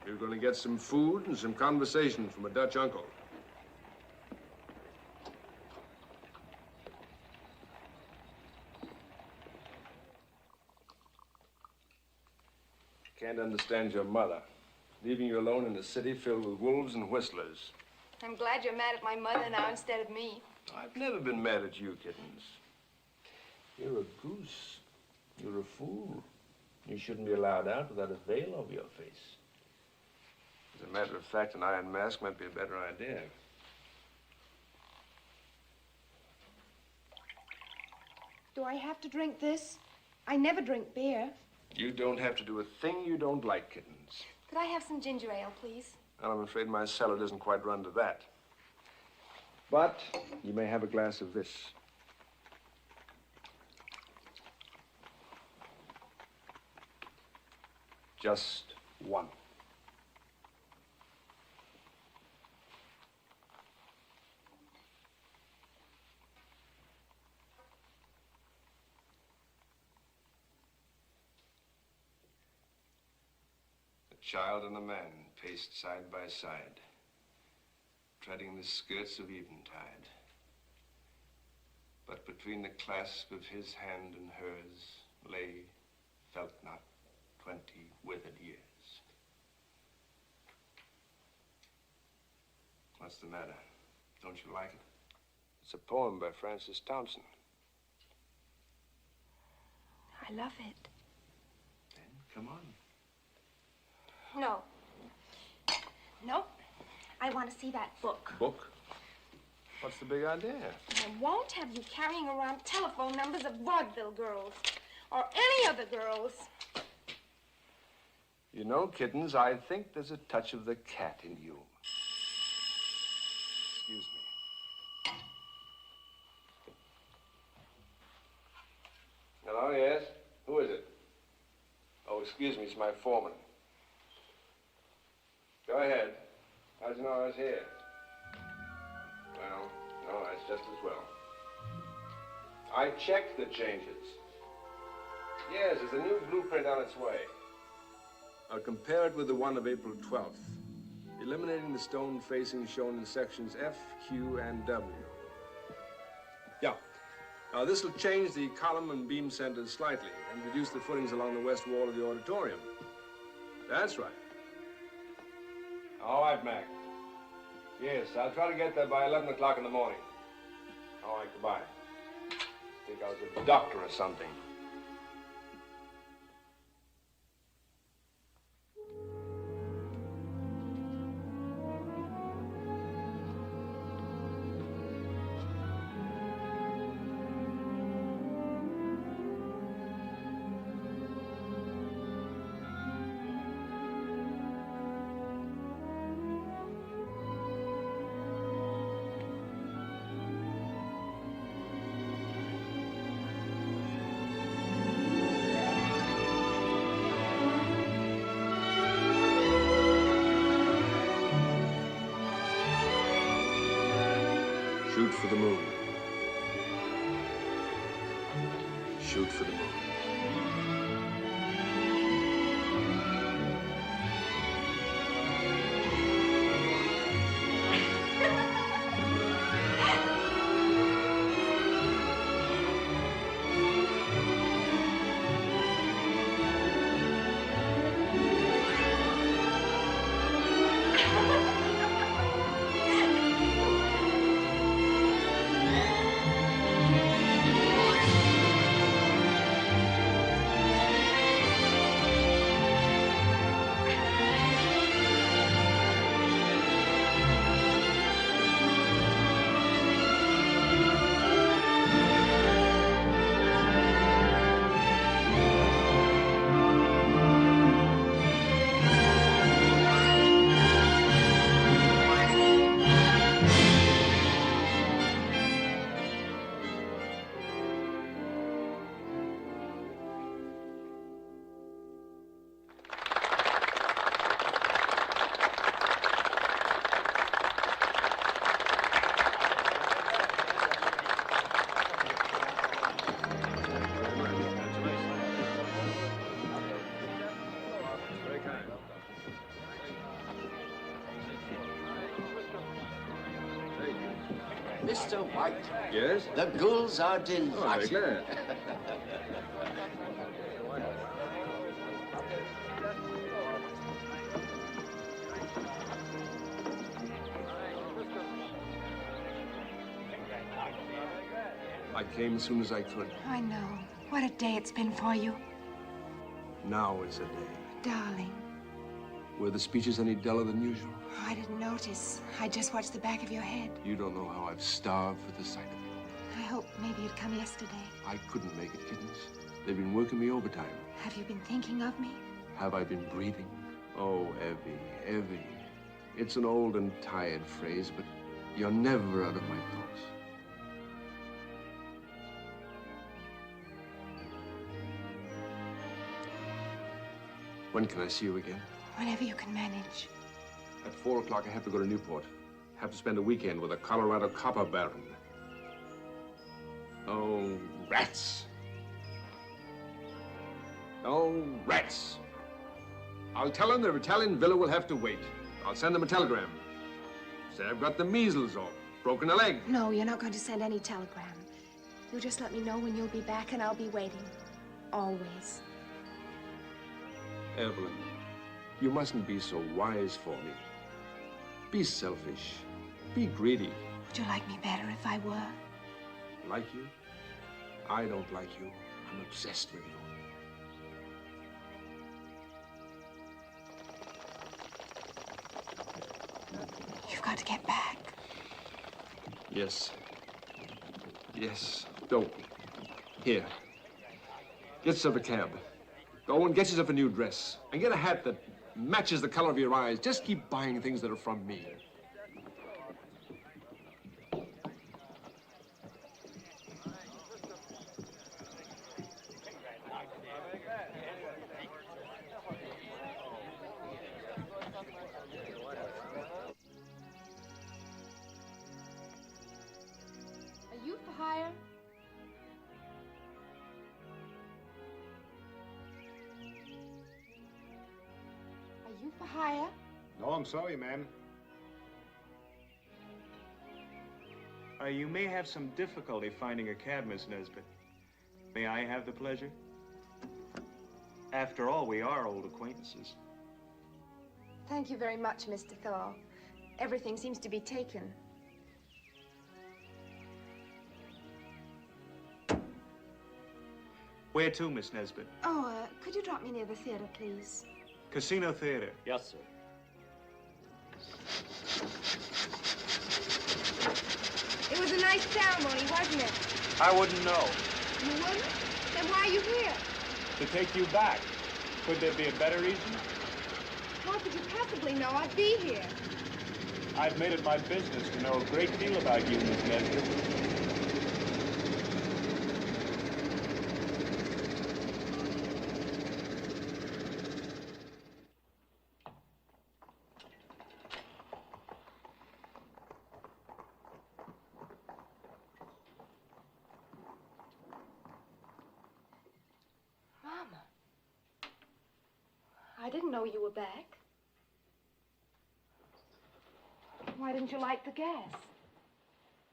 [SPEAKER 12] You're going to get some food and some conversation from a Dutch uncle. Can't understand your mother. Leaving you alone in a city filled with wolves and whistlers.
[SPEAKER 11] I'm glad you're mad at my mother now instead of me.
[SPEAKER 12] I've never been mad at you, kittens. You're a goose. You're a fool. You shouldn't be allowed out without a veil over your face. As a matter of fact, an iron mask might be a better idea.
[SPEAKER 11] Do I have to drink this? I never drink beer.
[SPEAKER 12] You don't have to do a thing you don't like, kittens.
[SPEAKER 11] Could I have some ginger ale, please?
[SPEAKER 12] Well, I'm afraid my cellar doesn't quite run to that. But you may have a glass of this. Just one. A child and a man paced side by side, treading the skirts of eventide. But between the clasp of his hand and hers lay, felt not, 20 withered years. What's the matter? Don't you like it? It's a poem by Francis Thompson.
[SPEAKER 11] I love it.
[SPEAKER 12] Then come on.
[SPEAKER 11] No. No. I want to see that book.
[SPEAKER 12] Book? What's the big idea?
[SPEAKER 11] I won't have you carrying around telephone numbers of vaudeville girls or any other girls.
[SPEAKER 12] You know, kittens, I think there's a touch of the cat in you. Excuse me. Hello, yes? Who is it? Oh, excuse me, it's my foreman. Go ahead. How'd you know I was here? Well, no, that's just as well. I checked the changes. Yes, there's a new blueprint on its way. I'll compare it with the one of April 12th, eliminating the stone facings shown in sections F, Q, and W. Yeah. Now, this will change the column and beam centers slightly and reduce the footings along the west wall of the auditorium. That's right. All right, Mac. Yes, I'll try to get there by 11 o'clock in the morning. All right, goodbye. I think I was a doctor or something. Shoot for the moon. Shoot for the moon.
[SPEAKER 2] Mr. White.
[SPEAKER 12] Yes?
[SPEAKER 2] The ghouls are delighted.
[SPEAKER 12] Oh, I'm very glad. I came as soon as I could.
[SPEAKER 14] I know. What a day it's been for you.
[SPEAKER 12] Now is a day.
[SPEAKER 14] Darling.
[SPEAKER 12] Were the speeches any duller than usual?
[SPEAKER 14] Oh, I didn't notice. I just watched the back of your head.
[SPEAKER 12] You don't know how I've starved for the sight of you.
[SPEAKER 14] I hoped maybe you'd come yesterday.
[SPEAKER 12] I couldn't make it, kittens. They've been working me overtime.
[SPEAKER 14] Have you been thinking of me?
[SPEAKER 12] Have I been breathing? Oh, Evie. It's an old and tired phrase, but you're never out of my thoughts. When can I see you again?
[SPEAKER 14] Whenever you can manage.
[SPEAKER 12] At 4 o'clock, I have to go to Newport. Have to spend a weekend with a Colorado copper baron. Oh, rats. Oh, rats. I'll tell them their Italian villa will have to wait. I'll send them a telegram. Say I've got the measles or broken a leg.
[SPEAKER 14] No, you're not going to send any telegram. You'll just let me know when you'll be back and I'll be waiting. Always.
[SPEAKER 12] Evelyn, you mustn't be so wise for me. Be selfish. Be greedy.
[SPEAKER 14] Would you like me better if I were?
[SPEAKER 12] Like you? I don't like you. I'm obsessed with you.
[SPEAKER 14] You've got to get back.
[SPEAKER 12] Yes. Yes. Don't. Here. Get yourself a cab. Go and get yourself a new dress. And get a hat that matches the color of your eyes. Just keep buying things that are from me.
[SPEAKER 11] Are you for hire? Are you for hire?
[SPEAKER 16] No, I'm sorry, ma'am. You may have some difficulty finding a cab, Miss Nesbit. May I have the pleasure? After all, we are old acquaintances.
[SPEAKER 11] Thank you very much, Mr. Thaw. Everything seems to be taken.
[SPEAKER 16] Where to, Miss Nesbit?
[SPEAKER 11] Oh, could you drop me near the theater, please?
[SPEAKER 16] Casino Theater.
[SPEAKER 4] Yes, sir.
[SPEAKER 11] It was a nice ceremony, wasn't it?
[SPEAKER 16] I wouldn't know.
[SPEAKER 11] You wouldn't? Then why are you here?
[SPEAKER 16] To take you back. Could there be a better reason?
[SPEAKER 11] How could you possibly know I'd be here?
[SPEAKER 16] I've made it my business to know a great deal about you, Miss Nesbit.
[SPEAKER 11] Mama. I didn't know you were back. Why didn't you light the gas?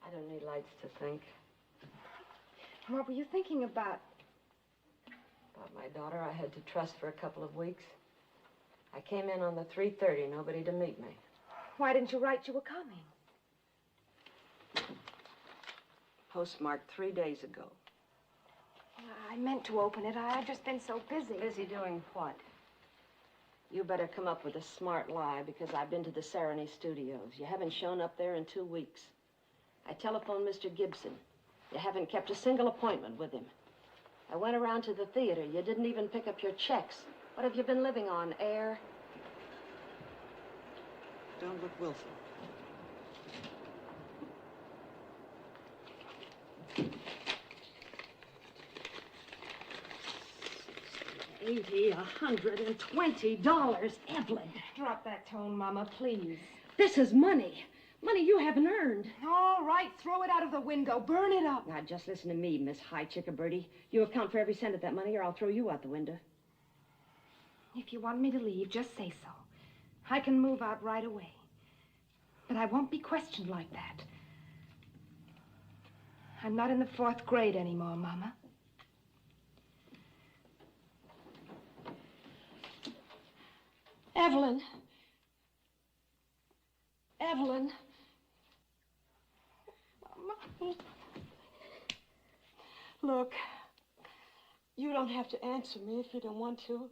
[SPEAKER 17] I don't need lights to think.
[SPEAKER 11] What were you thinking about?
[SPEAKER 17] About my daughter I had to trust for a couple of weeks. I came in on the 3:30, nobody to meet me.
[SPEAKER 11] Why didn't you write you were coming?
[SPEAKER 17] Postmarked 3 days ago.
[SPEAKER 11] I meant to open it. I've just been so busy.
[SPEAKER 17] Busy doing what? You better come up with a smart lie, because I've been to the Sarony studios. You haven't shown up there in 2 weeks. I telephoned Mr. Gibson. You haven't kept a single appointment with him. I went around to the theater. You didn't even pick up your checks. What have you been living on, air? Don't look willful. $80, $120, Evelyn.
[SPEAKER 11] Drop that tone, Mama, please.
[SPEAKER 17] This is money. Money you haven't earned.
[SPEAKER 11] All right, throw it out of the window. Burn it up.
[SPEAKER 17] Now, just listen to me, Miss High Chickabirdie. You account for every cent of that money, or I'll throw you out the window.
[SPEAKER 11] If you want me to leave, just say so. I can move out right away. But I won't be questioned like that. I'm not in the 4th grade anymore, Mama.
[SPEAKER 17] Evelyn. Evelyn. Look, you don't have to answer me if you don't want to.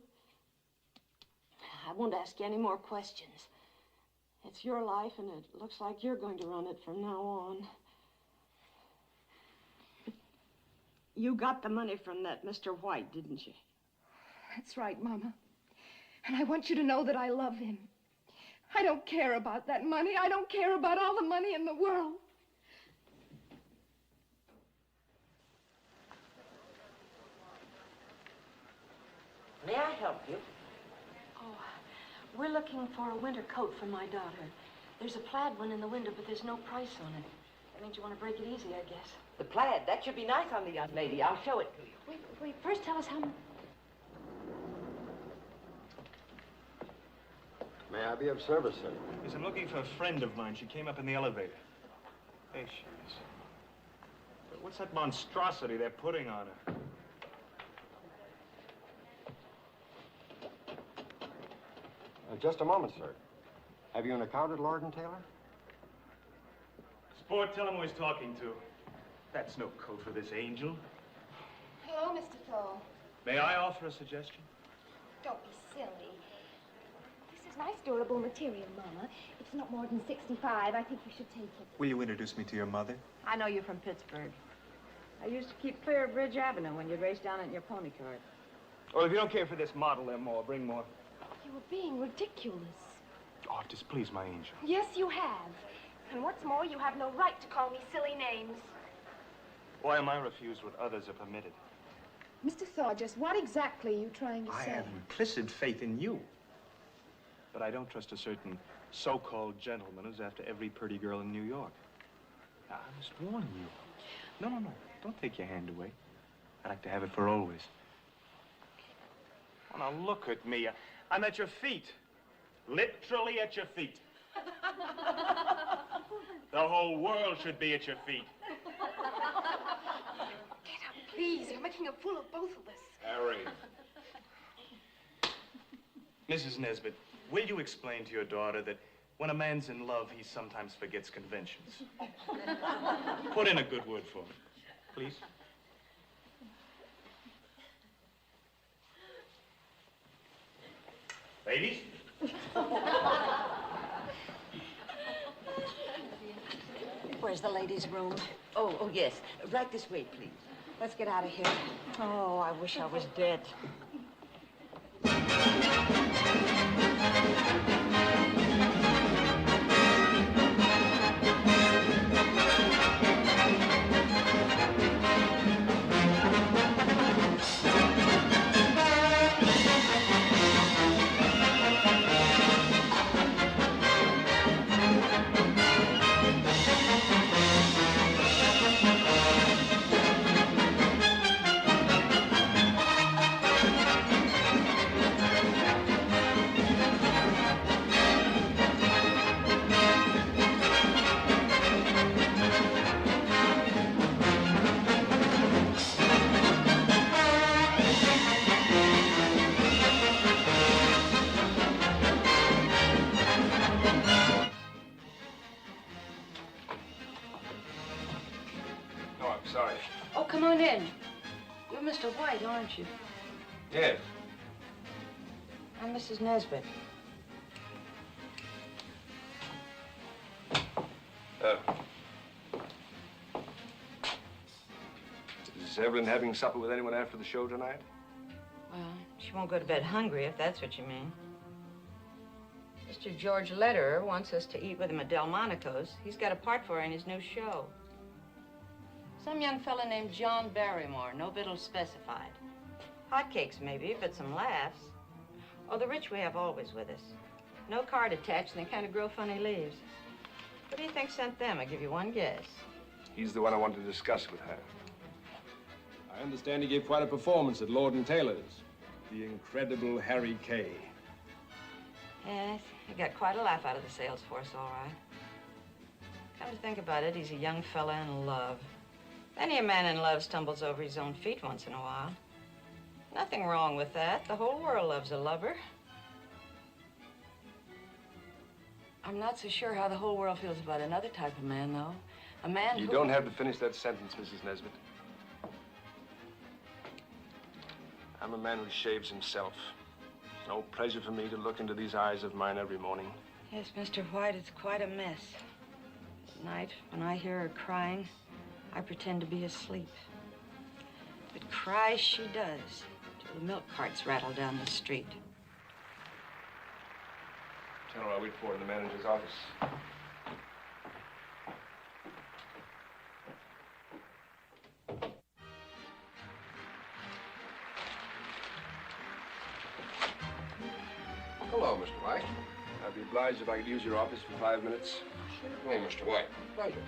[SPEAKER 17] I won't ask you any more questions. It's your life, and it looks like you're going to run it from now on. You got the money from that Mr. White, didn't you?
[SPEAKER 11] That's right, Mama. And I want you to know that I love him. I don't care about that money. I don't care about all the money in the world.
[SPEAKER 17] May I help you? Oh, we're looking for a winter coat for my daughter. There's a plaid one in the window, but there's no price on it. That means you want to break it easy, I guess. The plaid? That should be nice on the young lady. I'll show it to you.
[SPEAKER 11] Wait, first tell us how much.
[SPEAKER 7] May I be of service, sir?
[SPEAKER 16] Yes, I'm looking for a friend of mine. She came up in the elevator. There she is. But what's that monstrosity they're putting on her?
[SPEAKER 7] Just a moment, sir. Have you an account at Lord & Taylor?
[SPEAKER 16] Sport, tell him who he's talking to. That's no coat for this angel.
[SPEAKER 11] Hello, Mr. Thaw.
[SPEAKER 16] May I offer a suggestion?
[SPEAKER 11] Don't be silly. This is nice, durable material, Mama. It's not more than 65. I think you should take it.
[SPEAKER 16] Will you introduce me to your mother?
[SPEAKER 17] I know you're from Pittsburgh. I used to keep clear of Ridge Avenue when you'd race down it in your pony cart.
[SPEAKER 16] Well, if you don't care for this model, there more. Bring more.
[SPEAKER 11] You were being ridiculous.
[SPEAKER 16] Oh, I've displeased my angel.
[SPEAKER 11] Yes, you have. And what's more, you have no right to call me silly names.
[SPEAKER 16] Why am I refused what others are permitted?
[SPEAKER 11] Mr. Thaw, just what exactly are you trying to
[SPEAKER 16] I
[SPEAKER 11] say?
[SPEAKER 16] have implicit faith in you. But I don't trust a certain so-called gentleman who's after every pretty girl in New York. Now, I must warn you. No. Don't take your hand away. I'd like to have it for always. Oh, now look at me. I'm at your feet. Literally at your feet. The whole world should be at your feet.
[SPEAKER 11] Get up, please. You're making a fool of both of us.
[SPEAKER 16] Harry. Mrs. Nesbit, will you explain to your daughter that when a man's in love, he sometimes forgets conventions? Put in a good word for me, please. Ladies?
[SPEAKER 10] Where's the ladies' room? Oh, yes. Right this way, please. Let's get out of here. Oh, I wish I was dead.
[SPEAKER 12] Sorry.
[SPEAKER 17] Oh, come on in. You're Mr. White, aren't you?
[SPEAKER 12] Yes.
[SPEAKER 17] I'm Mrs. Nesbit.
[SPEAKER 12] Is Evelyn having supper with anyone after the show tonight?
[SPEAKER 17] Well, she won't go to bed hungry, if that's what you mean. Mr. George Lederer wants us to eat with him at Delmonico's. He's got a part for her in his new show. Some young fella named John Barrymore, no victuals specified. Hotcakes, maybe, but some laughs. Oh, the rich we have always with us. No card attached, and they kind of grow funny leaves. What do you think sent them? I'll give you one guess.
[SPEAKER 12] He's the one I wanted to discuss with her.
[SPEAKER 6] I understand he gave quite a performance at Lord & Taylor's. The incredible Harry Kay.
[SPEAKER 17] Yes, he got quite a laugh out of the sales force, all right. Come to think about it, he's a young fella in love. Many a man in love stumbles over his own feet once in a while. Nothing wrong with that. The whole world loves a lover. I'm not so sure how the whole world feels about another type of man, though. A man
[SPEAKER 12] You
[SPEAKER 17] who...
[SPEAKER 12] don't have to finish that sentence, Mrs. Nesbit. I'm a man who shaves himself. It's no pleasure for me to look into these eyes of mine every morning.
[SPEAKER 17] Yes, Mr. White, it's quite a mess. At night, when I hear her crying, I pretend to be asleep. But cry she does, till the milk carts rattle down the street.
[SPEAKER 12] Tell her I'll wait for her in the manager's office.
[SPEAKER 7] Hello, Mr. White.
[SPEAKER 12] I'd be obliged if I could use your office for 5 minutes.
[SPEAKER 7] Sure. Oh, Mr. White. Pleasure.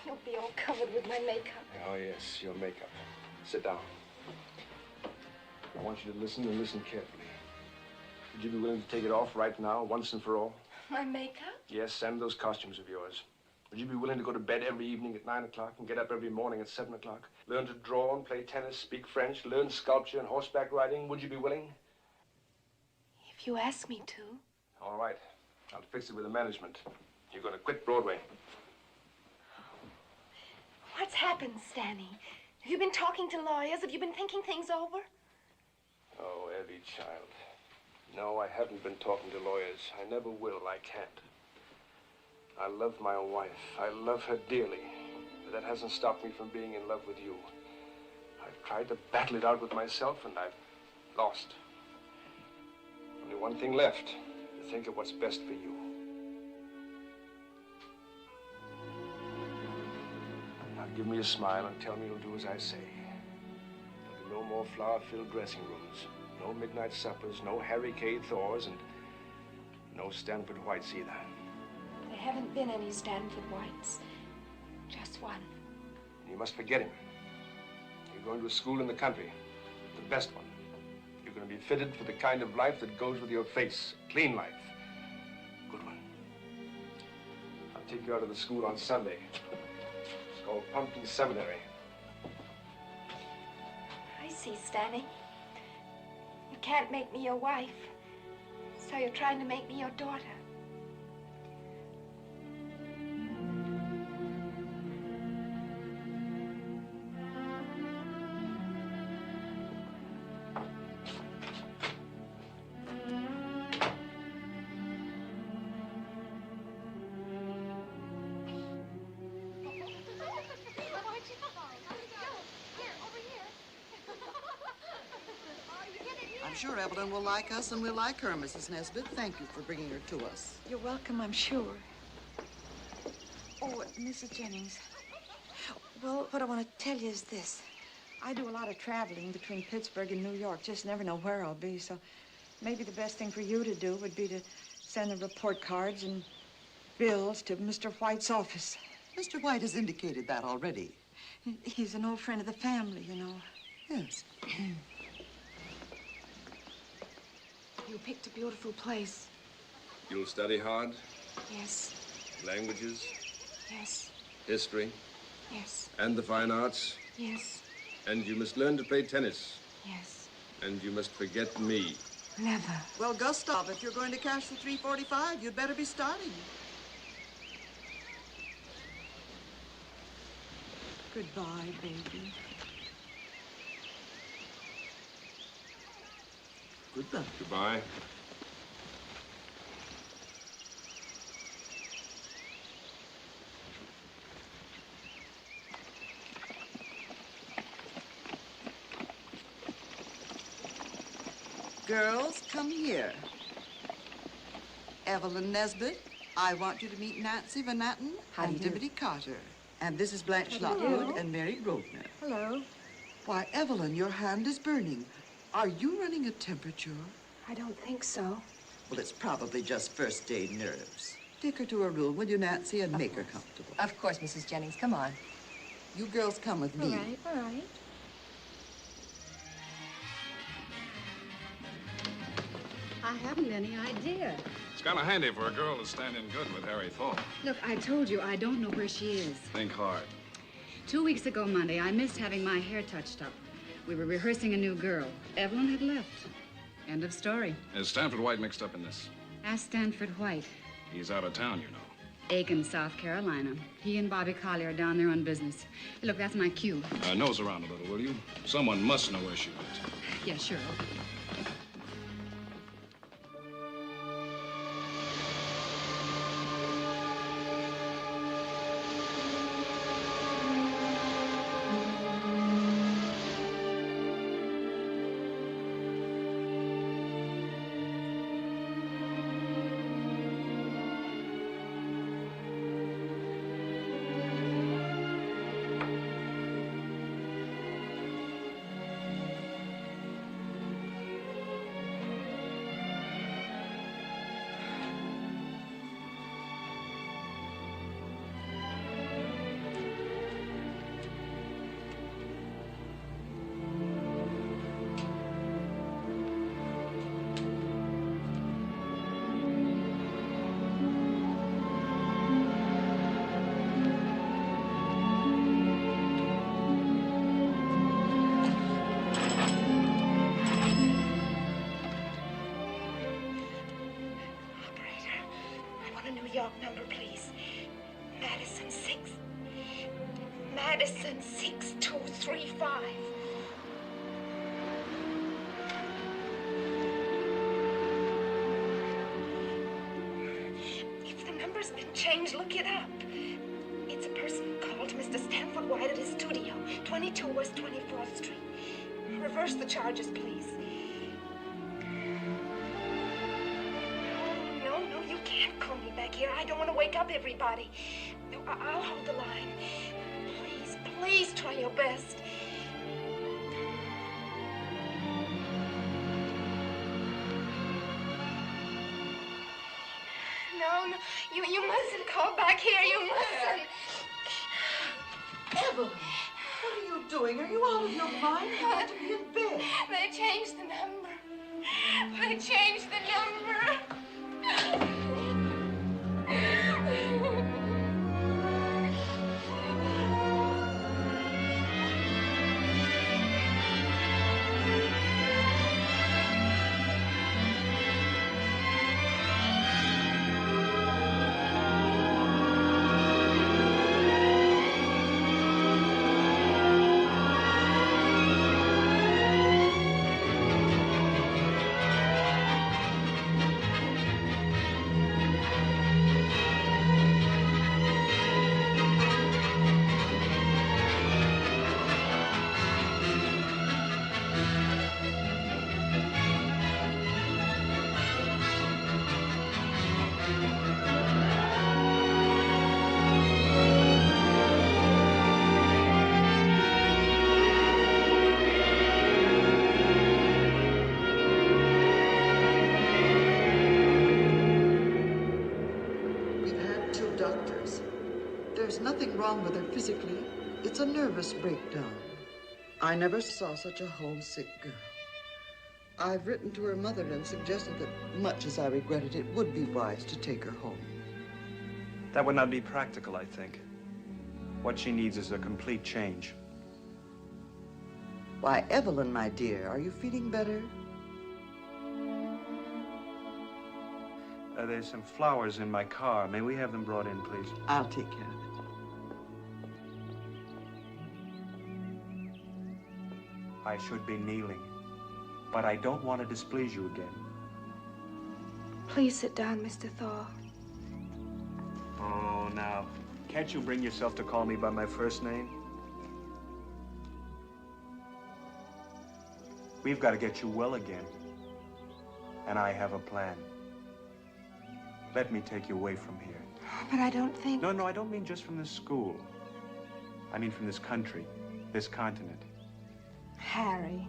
[SPEAKER 11] You'll be all covered with my makeup.
[SPEAKER 12] Oh, yes, your makeup. Sit down. I want you to listen and listen carefully. Would you be willing to take it off right now, once and for all?
[SPEAKER 11] My makeup?
[SPEAKER 12] Yes, and those costumes of yours. Would you be willing to go to bed every evening at 9 o'clock and get up every morning at 7 o'clock? Learn to draw and play tennis, speak French, learn sculpture and horseback riding? Would you be willing?
[SPEAKER 11] If you ask me to.
[SPEAKER 12] All right. I'll fix it with the management. You're going to quit Broadway.
[SPEAKER 11] What's happened, Stanley? Have you been talking to lawyers? Have you been thinking things over?
[SPEAKER 12] Oh, Evie, child. No, I haven't been talking to lawyers. I never will. I can't. I love my wife. I love her dearly. But that hasn't stopped me from being in love with you. I've tried to battle it out with myself, and I've lost. Only one thing left, to think of what's best for you. Now give me a smile and tell me you'll do as I say. There'll be no more flower-filled dressing rooms, no midnight suppers, no Harry K. Thaws, and no Stanford Whites either.
[SPEAKER 11] There haven't been any Stanford Whites. Just one.
[SPEAKER 12] You must forget him. You're going to a school in the country, the best one. You're going to be fitted for the kind of life that goes with your face, a clean life. Good one. I'll take you out of the school on Sunday. It's called Pumpkin Seminary.
[SPEAKER 11] I see, Stanley. You can't make me your wife, so you're trying to make me your daughter.
[SPEAKER 21] I'm sure Evelyn will like us, and we'll like her, Mrs. Nesbit. Thank you for bringing her to us.
[SPEAKER 10] You're welcome, I'm sure. Oh, Mrs. Jennings. Well, what I want to tell you is this. I do a lot of traveling between Pittsburgh and New York. Just never know where I'll be, so maybe the best thing for you to do would be to send the report cards and bills to Mr. White's office.
[SPEAKER 21] Mr. White has indicated that already.
[SPEAKER 10] He's an old friend of the family, you know.
[SPEAKER 21] Yes.
[SPEAKER 11] You picked a beautiful place.
[SPEAKER 19] You'll study hard?
[SPEAKER 11] Yes.
[SPEAKER 19] Languages?
[SPEAKER 11] Yes.
[SPEAKER 19] History?
[SPEAKER 11] Yes.
[SPEAKER 19] And the fine arts?
[SPEAKER 11] Yes.
[SPEAKER 19] And you must learn to play tennis.
[SPEAKER 11] Yes.
[SPEAKER 19] And you must forget me.
[SPEAKER 11] Never.
[SPEAKER 21] Well, Gustav, if you're going to cash the $345, you'd better be starting.
[SPEAKER 10] Goodbye, baby.
[SPEAKER 21] Goodbye.
[SPEAKER 19] Goodbye.
[SPEAKER 21] Girls, come here. Evelyn Nesbit, I want you to meet Nancy Van Natten and Dimity Carter. And this is Blanche Lockwood and Mary Grosvenor.
[SPEAKER 10] Hello.
[SPEAKER 21] Why, Evelyn, your hand is burning. Are you running a temperature?
[SPEAKER 11] I don't think so.
[SPEAKER 21] Well, it's probably just first-day nerves. Take her to her room, will you, Nancy, and make her comfortable.
[SPEAKER 3] Of course, Mrs. Jennings. Come on.
[SPEAKER 21] You girls come with me.
[SPEAKER 10] All right.
[SPEAKER 22] I haven't any idea.
[SPEAKER 19] It's kind of handy for a girl to stand in good with Harry Thaw.
[SPEAKER 22] Look, I told you I don't know where she is.
[SPEAKER 19] Think hard.
[SPEAKER 22] 2 weeks ago Monday, I missed having my hair touched up. We were rehearsing a new girl. Evelyn had left. End of story.
[SPEAKER 19] Is Stanford White mixed up in this?
[SPEAKER 22] Ask Stanford White.
[SPEAKER 19] He's out of town, you know.
[SPEAKER 22] Aiken, South Carolina. He and Bobby Collier are down there on business. Look, that's my cue.
[SPEAKER 19] Nose around a little, will you? Someone must know where she went.
[SPEAKER 22] Yeah, sure.
[SPEAKER 11] York number, please. Madison 6235. If the number's been changed, look it up. It's a person who called Mr. Stanford White at his studio, 22 West 24th Street. Reverse the charges, please. No, you can't call me back here. I don't want to wake up everybody. I'll hold the line. Please try your best. No, you mustn't call back here. You mustn't.
[SPEAKER 21] Evelyn, what are you doing? Are you out of your mind? You ought to be in bed.
[SPEAKER 11] They changed the number. They changed the number.
[SPEAKER 21] There's nothing wrong with her physically. It's a nervous breakdown. I never saw such a homesick girl. I've written to her mother and suggested that, much as I regretted it, would be wise to take her home.
[SPEAKER 16] That would not be practical, I think. What she needs is a complete change.
[SPEAKER 21] Why, Evelyn, my dear, are you feeling better?
[SPEAKER 16] There's some flowers in my car. May we have them brought in, please?
[SPEAKER 21] I'll take care of it.
[SPEAKER 16] I should be kneeling, but I don't want to displease you again.
[SPEAKER 11] Please sit down, Mr. Thaw.
[SPEAKER 16] Oh, now, can't you bring yourself to call me by my first name? We've got to get you well again, and I have a plan. Let me take you away from here.
[SPEAKER 11] But I don't think...
[SPEAKER 16] No, I don't mean just from this school. I mean from this country, this continent.
[SPEAKER 11] Harry.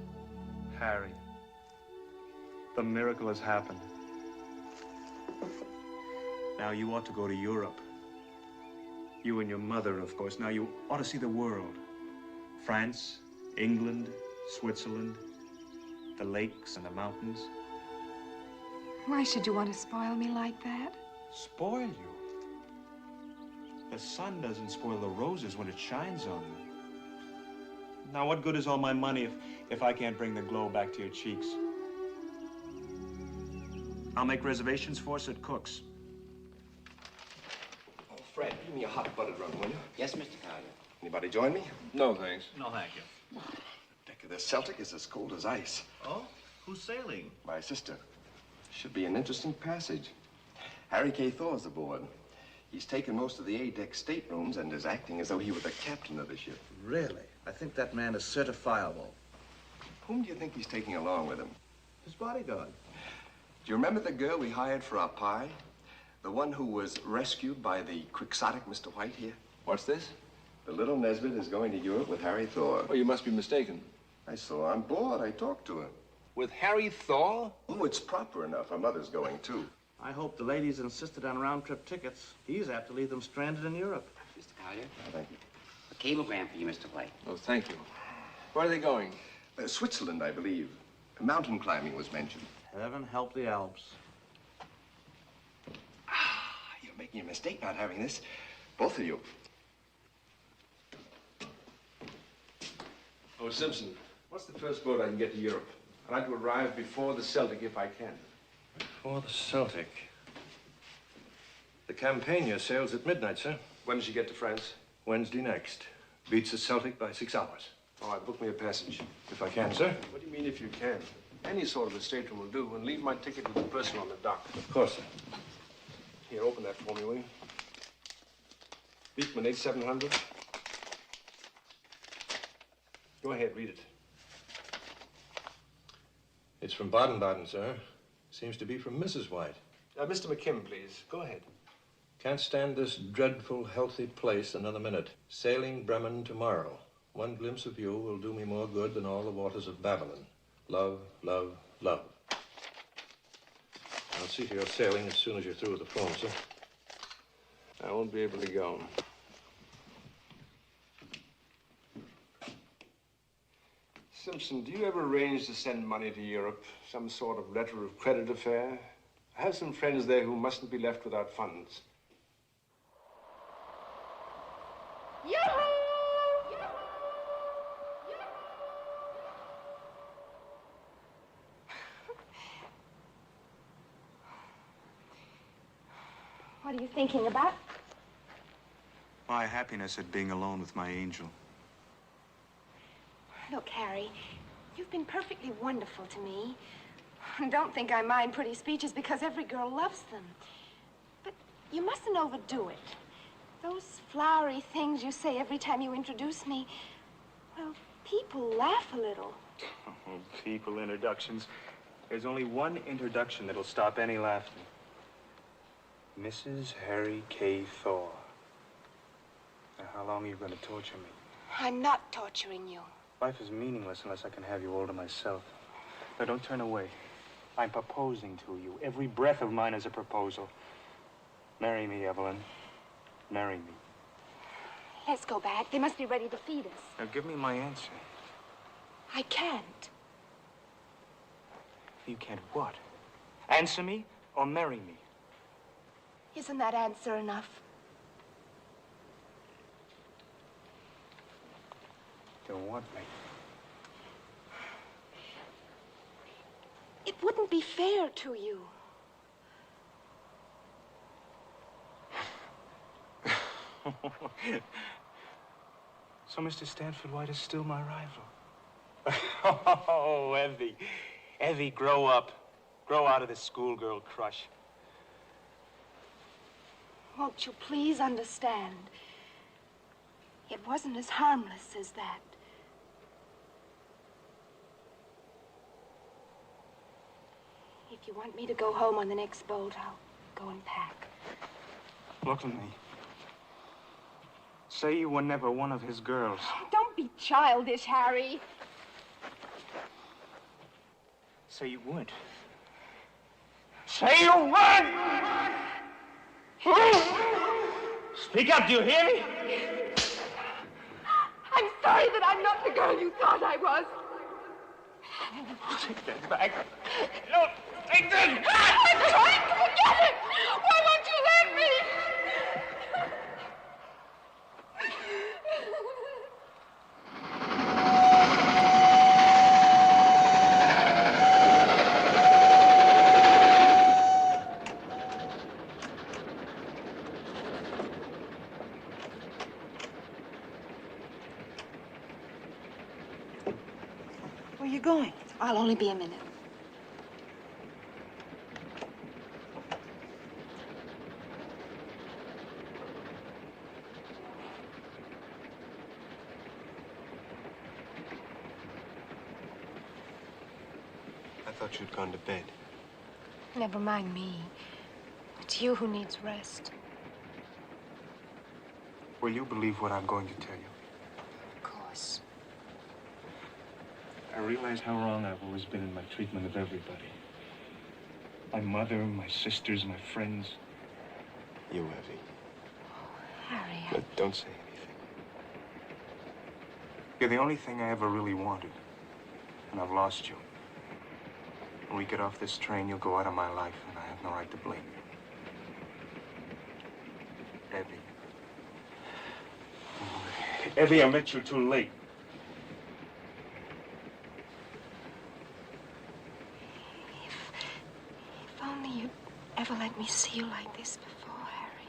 [SPEAKER 16] Harry. The miracle has happened. Now, you ought to go to Europe. You and your mother, of course. Now, you ought to see the world. France, England, Switzerland, the lakes and the mountains.
[SPEAKER 11] Why should you want to spoil me like that?
[SPEAKER 16] Spoil you? The sun doesn't spoil the roses when it shines on them. Now, what good is all my money if I can't bring the glow back to your cheeks? I'll make reservations for us at Cook's.
[SPEAKER 7] Oh, Fred, give me a hot buttered rum, will you?
[SPEAKER 9] Yes, Mr. Collier.
[SPEAKER 7] Anybody join me?
[SPEAKER 12] No, thanks.
[SPEAKER 1] No, thank you.
[SPEAKER 7] The deck of this Celtic is as cold as ice.
[SPEAKER 1] Oh? Who's sailing?
[SPEAKER 7] My sister. Should be an interesting passage. Harry K. Thaw's aboard. He's taken most of the A-deck staterooms and is acting as though he were the captain of the ship.
[SPEAKER 1] Really? I think that man is certifiable.
[SPEAKER 7] Whom do you think he's taking along with him?
[SPEAKER 1] His bodyguard.
[SPEAKER 7] Do you remember the girl we hired for our pie? The one who was rescued by the quixotic Mr. White here?
[SPEAKER 12] What's this?
[SPEAKER 7] The little Nesbit is going to Europe with Harry Thaw.
[SPEAKER 12] Oh, you must be mistaken.
[SPEAKER 7] I saw her on board. I talked to her.
[SPEAKER 12] With Harry Thaw?
[SPEAKER 7] Oh, it's proper enough. Her mother's going, too.
[SPEAKER 1] I hope the ladies insisted on round-trip tickets. He's apt to leave them stranded in Europe.
[SPEAKER 9] Mr. Collier?
[SPEAKER 7] Oh, thank you.
[SPEAKER 9] A cablegram for you, Mr. White.
[SPEAKER 12] Oh, thank you. Where are they going?
[SPEAKER 7] Switzerland, I believe. Mountain climbing was mentioned.
[SPEAKER 1] Heaven help the Alps.
[SPEAKER 7] You're making a mistake not having this. Both of you.
[SPEAKER 12] Oh, Simpson, what's the first boat I can get to Europe? I'd like to arrive before the Celtic if I can.
[SPEAKER 1] Before the Celtic.
[SPEAKER 13] The Campania sails at midnight, sir.
[SPEAKER 6] When does she get to France?
[SPEAKER 13] Wednesday next. Beats the Celtic by 6 hours.
[SPEAKER 6] All right, book me a passage.
[SPEAKER 13] If I can, sir.
[SPEAKER 6] What do you mean if you can? Any sort of a stateroom will do, and leave my ticket with the person on the dock.
[SPEAKER 13] Of course, sir.
[SPEAKER 6] Here, open that for me, will you? Beekman, 8700. Go ahead, read it.
[SPEAKER 13] It's from Baden-Baden, sir. Seems to be from Mrs. White.
[SPEAKER 6] Mr. McKim, please. Go ahead.
[SPEAKER 13] Can't stand this dreadful, healthy place another minute. Sailing Bremen tomorrow. One glimpse of you will do me more good than all the waters of Babylon. Love, love, love. I'll see to your sailing as soon as you're through with the phone, sir.
[SPEAKER 6] I won't be able to go. Simpson, do you ever arrange to send money to Europe? Some sort of letter of credit affair? I have some friends there who mustn't be left without funds.
[SPEAKER 11] What are you thinking about?
[SPEAKER 16] My happiness at being alone with my angel.
[SPEAKER 11] Look, Harry, you've been perfectly wonderful to me. Don't think I mind pretty speeches because every girl loves them. But you mustn't overdo it. Those flowery things you say every time you introduce me, well, people laugh a little.
[SPEAKER 16] Oh, people introductions. There's only one introduction that'll stop any laughter. Mrs. Harry K. Thaw. Now, how long are you going to torture me?
[SPEAKER 11] I'm not torturing you.
[SPEAKER 16] Life is meaningless unless I can have you all to myself. Now, don't turn away. I'm proposing to you. Every breath of mine is a proposal. Marry me, Evelyn. Marry me.
[SPEAKER 11] Let's go back. They must be ready to feed us.
[SPEAKER 16] Now, give me my answer.
[SPEAKER 11] I can't.
[SPEAKER 16] You can't what? Answer me or marry me?
[SPEAKER 11] Isn't that answer enough?
[SPEAKER 16] Don't want me.
[SPEAKER 11] It wouldn't be fair to you.
[SPEAKER 16] So Mr. Stanford White is still my rival. Oh, Evie. Evie, grow up. Grow out of this schoolgirl crush.
[SPEAKER 11] Won't you please understand? It wasn't as harmless as that. If you want me to go home on the next boat, I'll go and pack.
[SPEAKER 16] Look at me. Say you were never one of his girls.
[SPEAKER 11] Don't be childish, Harry.
[SPEAKER 16] Say you weren't. Say you weren't! Speak up, do you hear me?
[SPEAKER 11] I'm sorry that I'm not the girl you thought I was.
[SPEAKER 16] Take that back. No, take this back!
[SPEAKER 11] I'm trying to forget it! Why won't you let me?
[SPEAKER 10] Where are you going?
[SPEAKER 11] I'll only be a minute.
[SPEAKER 20] I thought you'd gone to bed.
[SPEAKER 11] Never mind me. It's you who needs rest.
[SPEAKER 16] Will you believe what I'm going to tell you?
[SPEAKER 11] Of course.
[SPEAKER 16] I realize how wrong I've always been in my treatment of everybody. My mother, my sisters, my friends.
[SPEAKER 20] You, Evie.
[SPEAKER 11] Harry.
[SPEAKER 20] But don't say anything.
[SPEAKER 16] You're the only thing I ever really wanted. And I've lost you. When we get off this train, you'll go out of my life, and I have no right to blame you. Evie. Evie, I met you too late.
[SPEAKER 11] If only you'd ever let me see you like this before, Harry.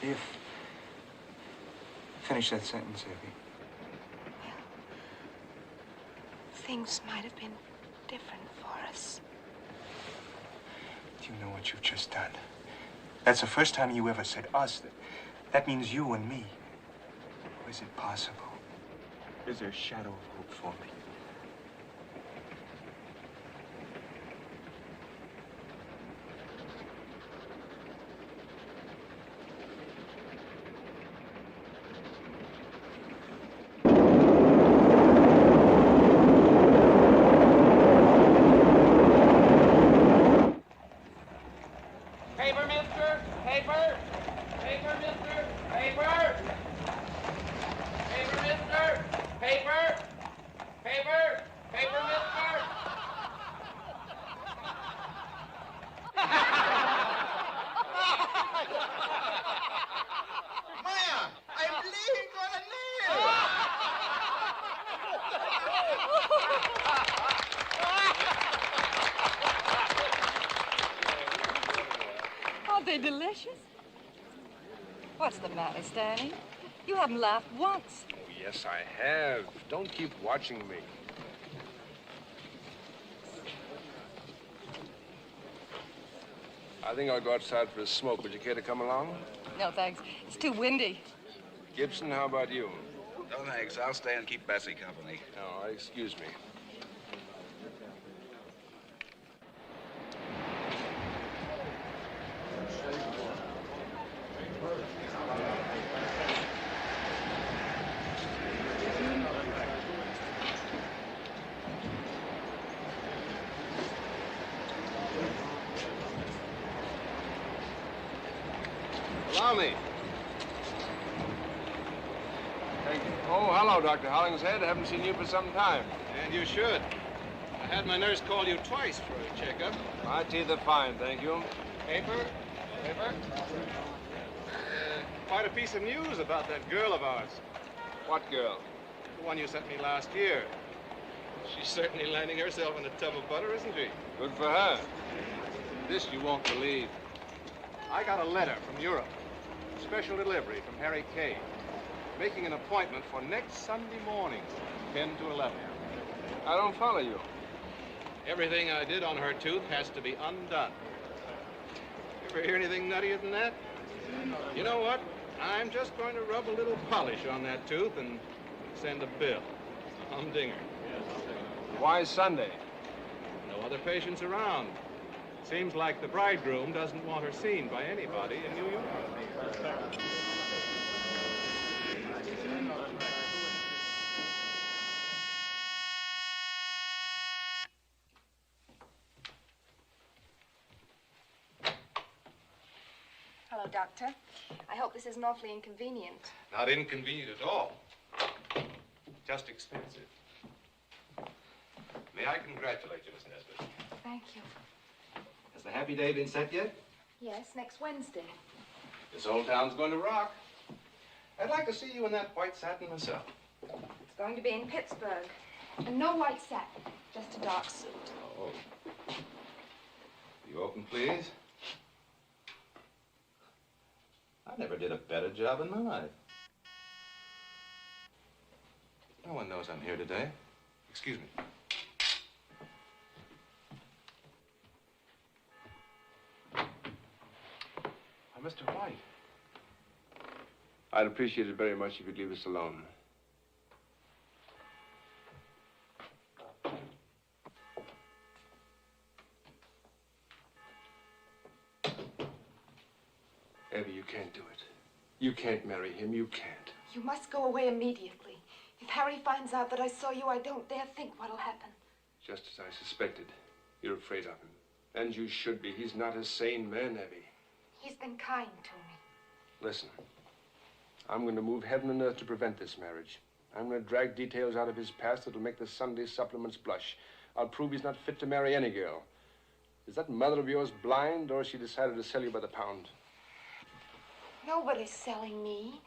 [SPEAKER 16] If. Finish that sentence, Evie.
[SPEAKER 11] Things might have been different for us.
[SPEAKER 16] Do you know what you've just done? That's the first time you ever said us. That means you and me. Is it possible? Is there a shadow of hope for me?
[SPEAKER 8] Paper, mister! Paper! Paper, mister! Paper! Paper, mister! Paper! Paper! Paper, mister!
[SPEAKER 2] Maya, I'm bleeding for the nail!
[SPEAKER 3] Aren't they delicious? What's the matter, Stanley? You haven't laughed once.
[SPEAKER 12] Oh, yes, I have. Don't keep watching me. I think I'll go outside for a smoke. Would you care to come along?
[SPEAKER 3] No, thanks. It's too windy.
[SPEAKER 12] Gibson, how about you?
[SPEAKER 19] No, thanks. I'll stay and keep Bessie company.
[SPEAKER 12] Oh, excuse me. Allow me. Thank you. Oh, hello, Dr. Hollingshead. I haven't seen you for some time.
[SPEAKER 15] And you should. I had my nurse call you twice for a checkup.
[SPEAKER 12] My teeth are fine, thank you.
[SPEAKER 15] Paper? Paper? Quite a piece of news about that girl of ours.
[SPEAKER 12] What girl?
[SPEAKER 15] The one you sent me last year. She's certainly landing herself in a tub of butter, isn't she?
[SPEAKER 12] Good for her. This you won't believe.
[SPEAKER 15] I got a letter from Europe. Special delivery from Harry Kay. Making an appointment for next Sunday morning, 10 to 11.
[SPEAKER 12] I don't follow you.
[SPEAKER 15] Everything I did on her tooth has to be undone. Ever hear anything nuttier than that? You know what? I'm just going to rub a little polish on that tooth and send a bill. A humdinger.
[SPEAKER 12] Why Sunday?
[SPEAKER 15] No other patients around. Seems like the bridegroom doesn't want her seen by anybody in New York.
[SPEAKER 11] Hello, Doctor. I hope this isn't awfully inconvenient.
[SPEAKER 15] Not inconvenient at all. Just expensive.
[SPEAKER 7] May I congratulate you, Miss Nesbit?
[SPEAKER 11] Thank you.
[SPEAKER 7] Has the happy day been set yet?
[SPEAKER 11] Yes, next Wednesday.
[SPEAKER 15] This old town's going to rock. I'd like to see you in that white satin myself.
[SPEAKER 11] It's going to be in Pittsburgh. And no white satin, just a dark suit.
[SPEAKER 15] Oh. You open, please? I never did a better job in my life. No one knows I'm here today. Excuse me.
[SPEAKER 12] Mr. White. I'd appreciate it very much if you'd leave us alone. Evie, you can't do it. You can't marry him. You can't.
[SPEAKER 11] You must go away immediately. If Harry finds out that I saw you, I don't dare think what'll happen.
[SPEAKER 12] Just as I suspected. You're afraid of him. And you should be. He's not a sane man, Evie.
[SPEAKER 11] He's been kind to me.
[SPEAKER 12] Listen, I'm going to move heaven and earth to prevent this marriage. I'm going to drag details out of his past that'll make the Sunday supplements blush. I'll prove he's not fit to marry any girl. Is that mother of yours blind, or has she decided to sell you by the pound?
[SPEAKER 11] Nobody's selling me.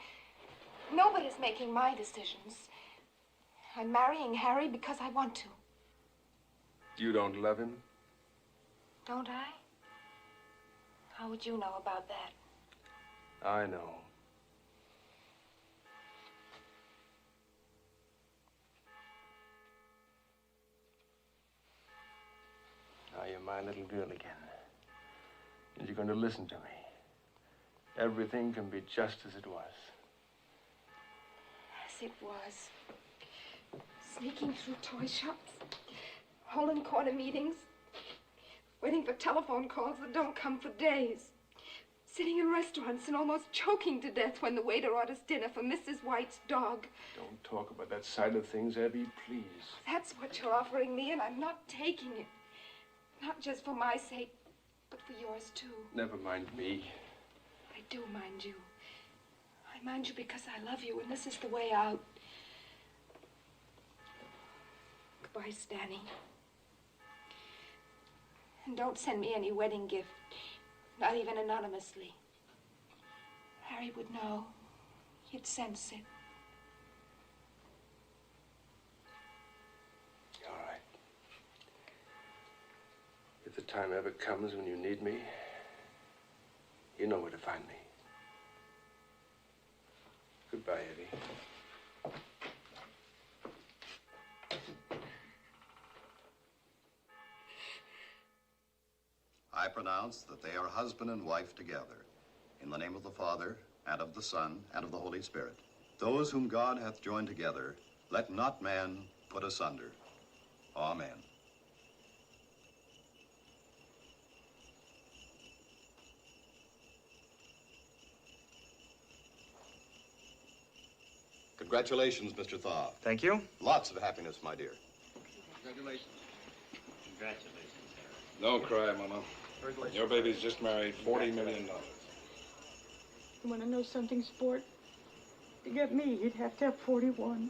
[SPEAKER 11] Nobody's making my decisions. I'm marrying Harry because I want to.
[SPEAKER 12] You don't love him?
[SPEAKER 11] Don't I? How would you know about that?
[SPEAKER 12] I know. Now you're my little girl again. And you're going to listen to me. Everything can be just as it was.
[SPEAKER 11] As it was. Sneaking through toy shops, holding corner meetings, waiting for telephone calls that don't come for days, sitting in restaurants and almost choking to death when the waiter orders dinner for Mrs. White's dog.
[SPEAKER 12] Don't talk about that side of things, Abby, please.
[SPEAKER 11] That's what you're offering me, and I'm not taking it. Not just for my sake, but for yours, too.
[SPEAKER 12] Never mind me.
[SPEAKER 11] I do mind you. I mind you because I love you, and this is the way out. Goodbye, Stanny. And don't send me any wedding gift, not even anonymously. Harry would know. He'd sense it.
[SPEAKER 12] All right. If the time ever comes when you need me, you know where to find me. Goodbye, Eddie.
[SPEAKER 5] I pronounce that they are husband and wife together, in the name of the Father, and of the Son, and of the Holy Spirit. Those whom God hath joined together, let not man put asunder. Amen. Congratulations, Mr. Thaw.
[SPEAKER 16] Thank you.
[SPEAKER 5] Lots of happiness, my dear.
[SPEAKER 19] Congratulations.
[SPEAKER 9] Congratulations, Harry.
[SPEAKER 12] Don't cry, Mama. Your baby's just married $40 million.
[SPEAKER 18] You want to know something, sport? To get me, you'd have to have 41.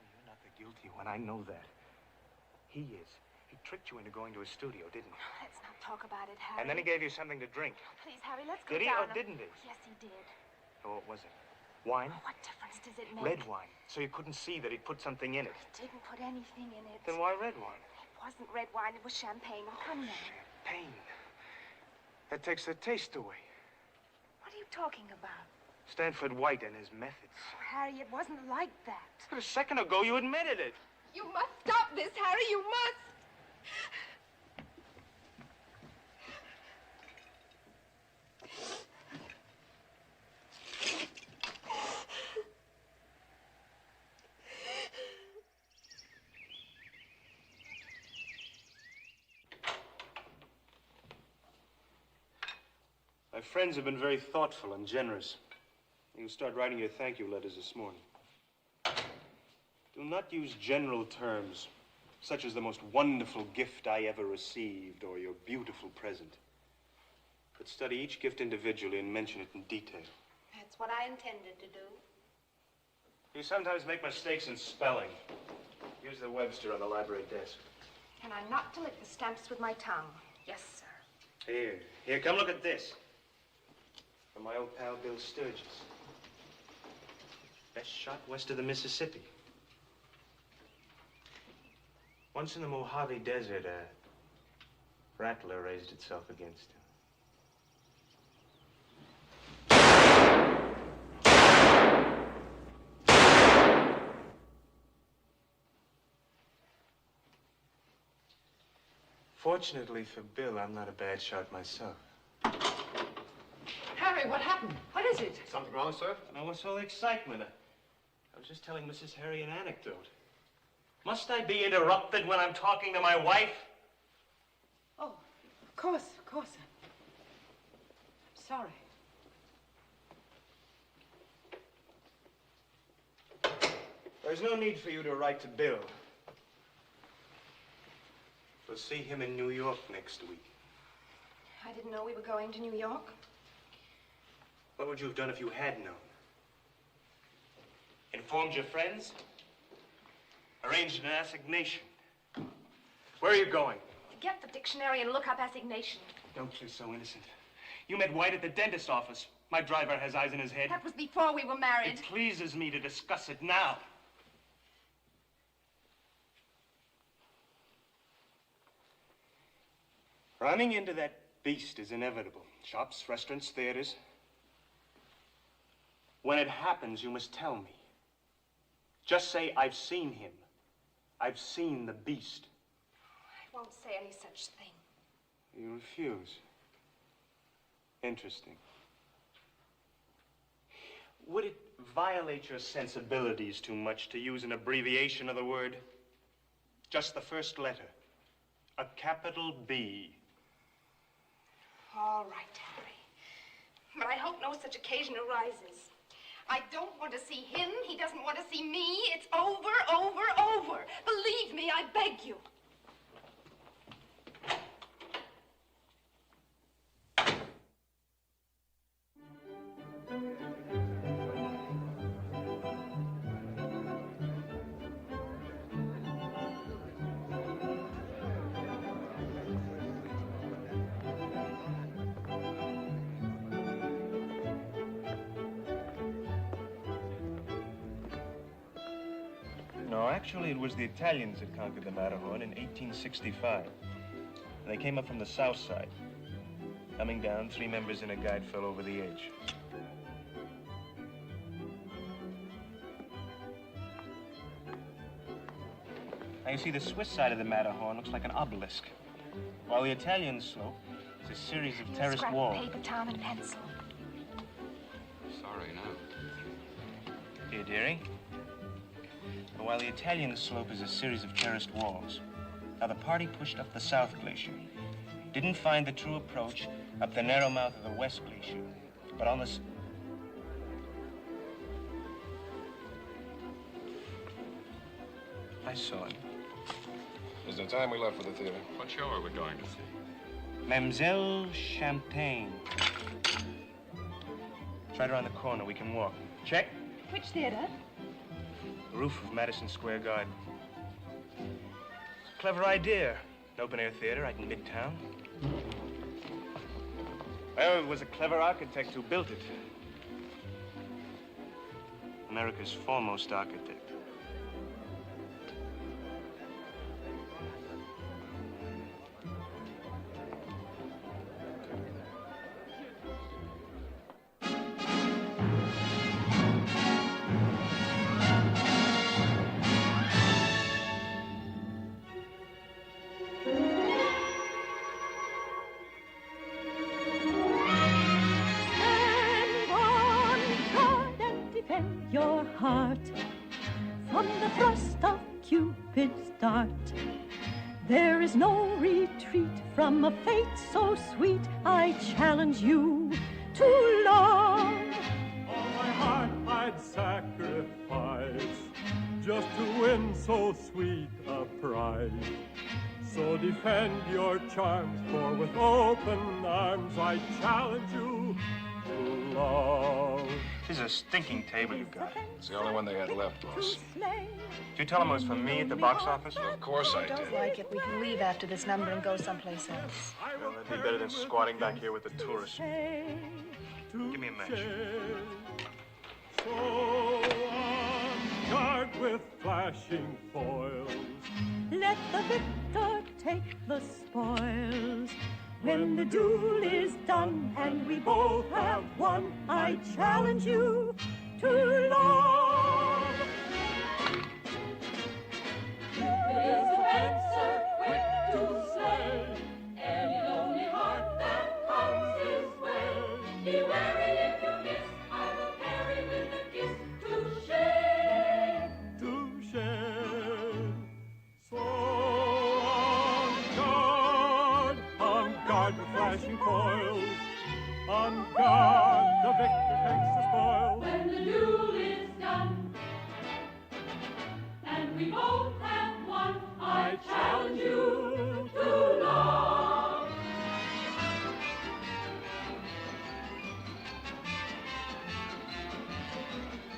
[SPEAKER 16] You're not the guilty one. I know that. He is. He tricked you into going to his studio, didn't he?
[SPEAKER 11] Let's not talk about it, Harry.
[SPEAKER 16] And then he gave you something to drink.
[SPEAKER 11] Please, Harry, let's go
[SPEAKER 16] Did he
[SPEAKER 11] down.
[SPEAKER 16] or didn't he?
[SPEAKER 11] Yes, he did.
[SPEAKER 16] Oh, what was it? Wine?
[SPEAKER 11] What difference does it make?
[SPEAKER 16] Red wine. So you couldn't see that he'd put something in it.
[SPEAKER 11] He didn't put anything in it.
[SPEAKER 16] Then why red wine?
[SPEAKER 11] It wasn't red wine. It was champagne and cognac.
[SPEAKER 16] Pain. That takes the taste away.
[SPEAKER 11] What are you talking about?
[SPEAKER 16] Stanford White and his methods.
[SPEAKER 11] Oh, Harry, it wasn't like that.
[SPEAKER 16] But a second ago, you admitted it.
[SPEAKER 11] You must stop this, Harry. You must.
[SPEAKER 16] My friends have been very thoughtful and generous. You'll start writing your thank you letters this morning. Do not use general terms, such as the most wonderful gift I ever received or your beautiful present. But study each gift individually and mention it in detail.
[SPEAKER 11] That's what I intended to do.
[SPEAKER 16] You sometimes make mistakes in spelling. Use the Webster on the library desk.
[SPEAKER 11] And I'm not to lick the stamps with my tongue. Yes, sir.
[SPEAKER 16] Here, come look at this. From my old pal, Bill Sturgis. Best shot west of the Mississippi. Once in the Mojave Desert, a rattler raised itself against him. Fortunately for Bill, I'm not a bad shot myself.
[SPEAKER 18] Harry, what happened? What is it?
[SPEAKER 5] Something wrong, sir?
[SPEAKER 16] Now, what's all the excitement? I was just telling Mrs. Harry an anecdote. Must I be interrupted when I'm talking to my wife?
[SPEAKER 18] Oh, of course. I'm sorry.
[SPEAKER 16] There's no need for you to write to Bill. We'll see him in New York next week.
[SPEAKER 11] I didn't know we were going to New York.
[SPEAKER 16] What would you have done if you had known? Informed your friends? Arranged an assignation? Where are you going?
[SPEAKER 11] Get the dictionary and look up assignation.
[SPEAKER 16] Don't play so innocent. You met White at the dentist's office. My driver has eyes in his head.
[SPEAKER 11] That was before we were married.
[SPEAKER 16] It pleases me to discuss it now.
[SPEAKER 20] Running into that beast is inevitable. Shops, restaurants, theaters. When it happens, you must tell me. Just say, I've seen him. I've seen the beast.
[SPEAKER 11] I won't say any such thing.
[SPEAKER 20] You refuse. Interesting. Would it violate your sensibilities too much to use an abbreviation of the word? Just the first letter. A capital B.
[SPEAKER 11] All right, Harry. But I hope no such occasion arises. I don't want to see him. He doesn't want to see me. It's over, over, over. Believe me, I beg you.
[SPEAKER 20] No, actually, it was the Italians that conquered the Matterhorn in 1865. They came up from the south side. Coming down, 3 members and a guide fell over the edge. Now, you see, the Swiss side of the Matterhorn looks like an obelisk, while the Italian slope is a series of terraced
[SPEAKER 11] Scrap
[SPEAKER 20] walls.
[SPEAKER 11] paper, Tom, and pencil.
[SPEAKER 19] Sorry now.
[SPEAKER 20] Here, dearie. And while the Italian slope is a series of terraced walls, now the party pushed up the South Glacier. Didn't find the true approach up the narrow mouth of the West Glacier, but on the... I saw it.
[SPEAKER 19] Is the time we left for the theater?
[SPEAKER 15] What show are we going to see?
[SPEAKER 20] Mademoiselle Champagne. It's right around the corner. We can walk. Check.
[SPEAKER 11] Which theater?
[SPEAKER 20] The roof of Madison Square Garden. It's a clever idea. An open-air theater right in Midtown. Well, it was a clever architect who built it. America's foremost architect.
[SPEAKER 4] Your heart from the thrust of Cupid's dart. There is no retreat from a fate so sweet. I challenge you to love.
[SPEAKER 14] All my heart I'd sacrifice just to win so sweet a prize. So defend your charms, for with open arms I challenge you to love.
[SPEAKER 20] This is a stinking table you got.
[SPEAKER 19] It's the only one they had left, boss.
[SPEAKER 20] Did you tell them it was for me at the box office?
[SPEAKER 19] Of course I
[SPEAKER 11] Don't
[SPEAKER 19] did.
[SPEAKER 11] like it. We can leave after this number and go someplace else.
[SPEAKER 20] Well, that'd be better than squatting back here with the tourists. Give me a match.
[SPEAKER 14] So on guard with flashing foils.
[SPEAKER 4] Let the victor take the spoils. When the duel is done and we both have won, I challenge you to love. Is an answer quick to slay any lonely heart that comes his way. Be wary if you miss, I will parry with a kiss. Touché.
[SPEAKER 14] Touché. So on guard with flashing foils. On guard, the victor takes the spoil.
[SPEAKER 4] When the duel is done and we both have won, I challenge you to love.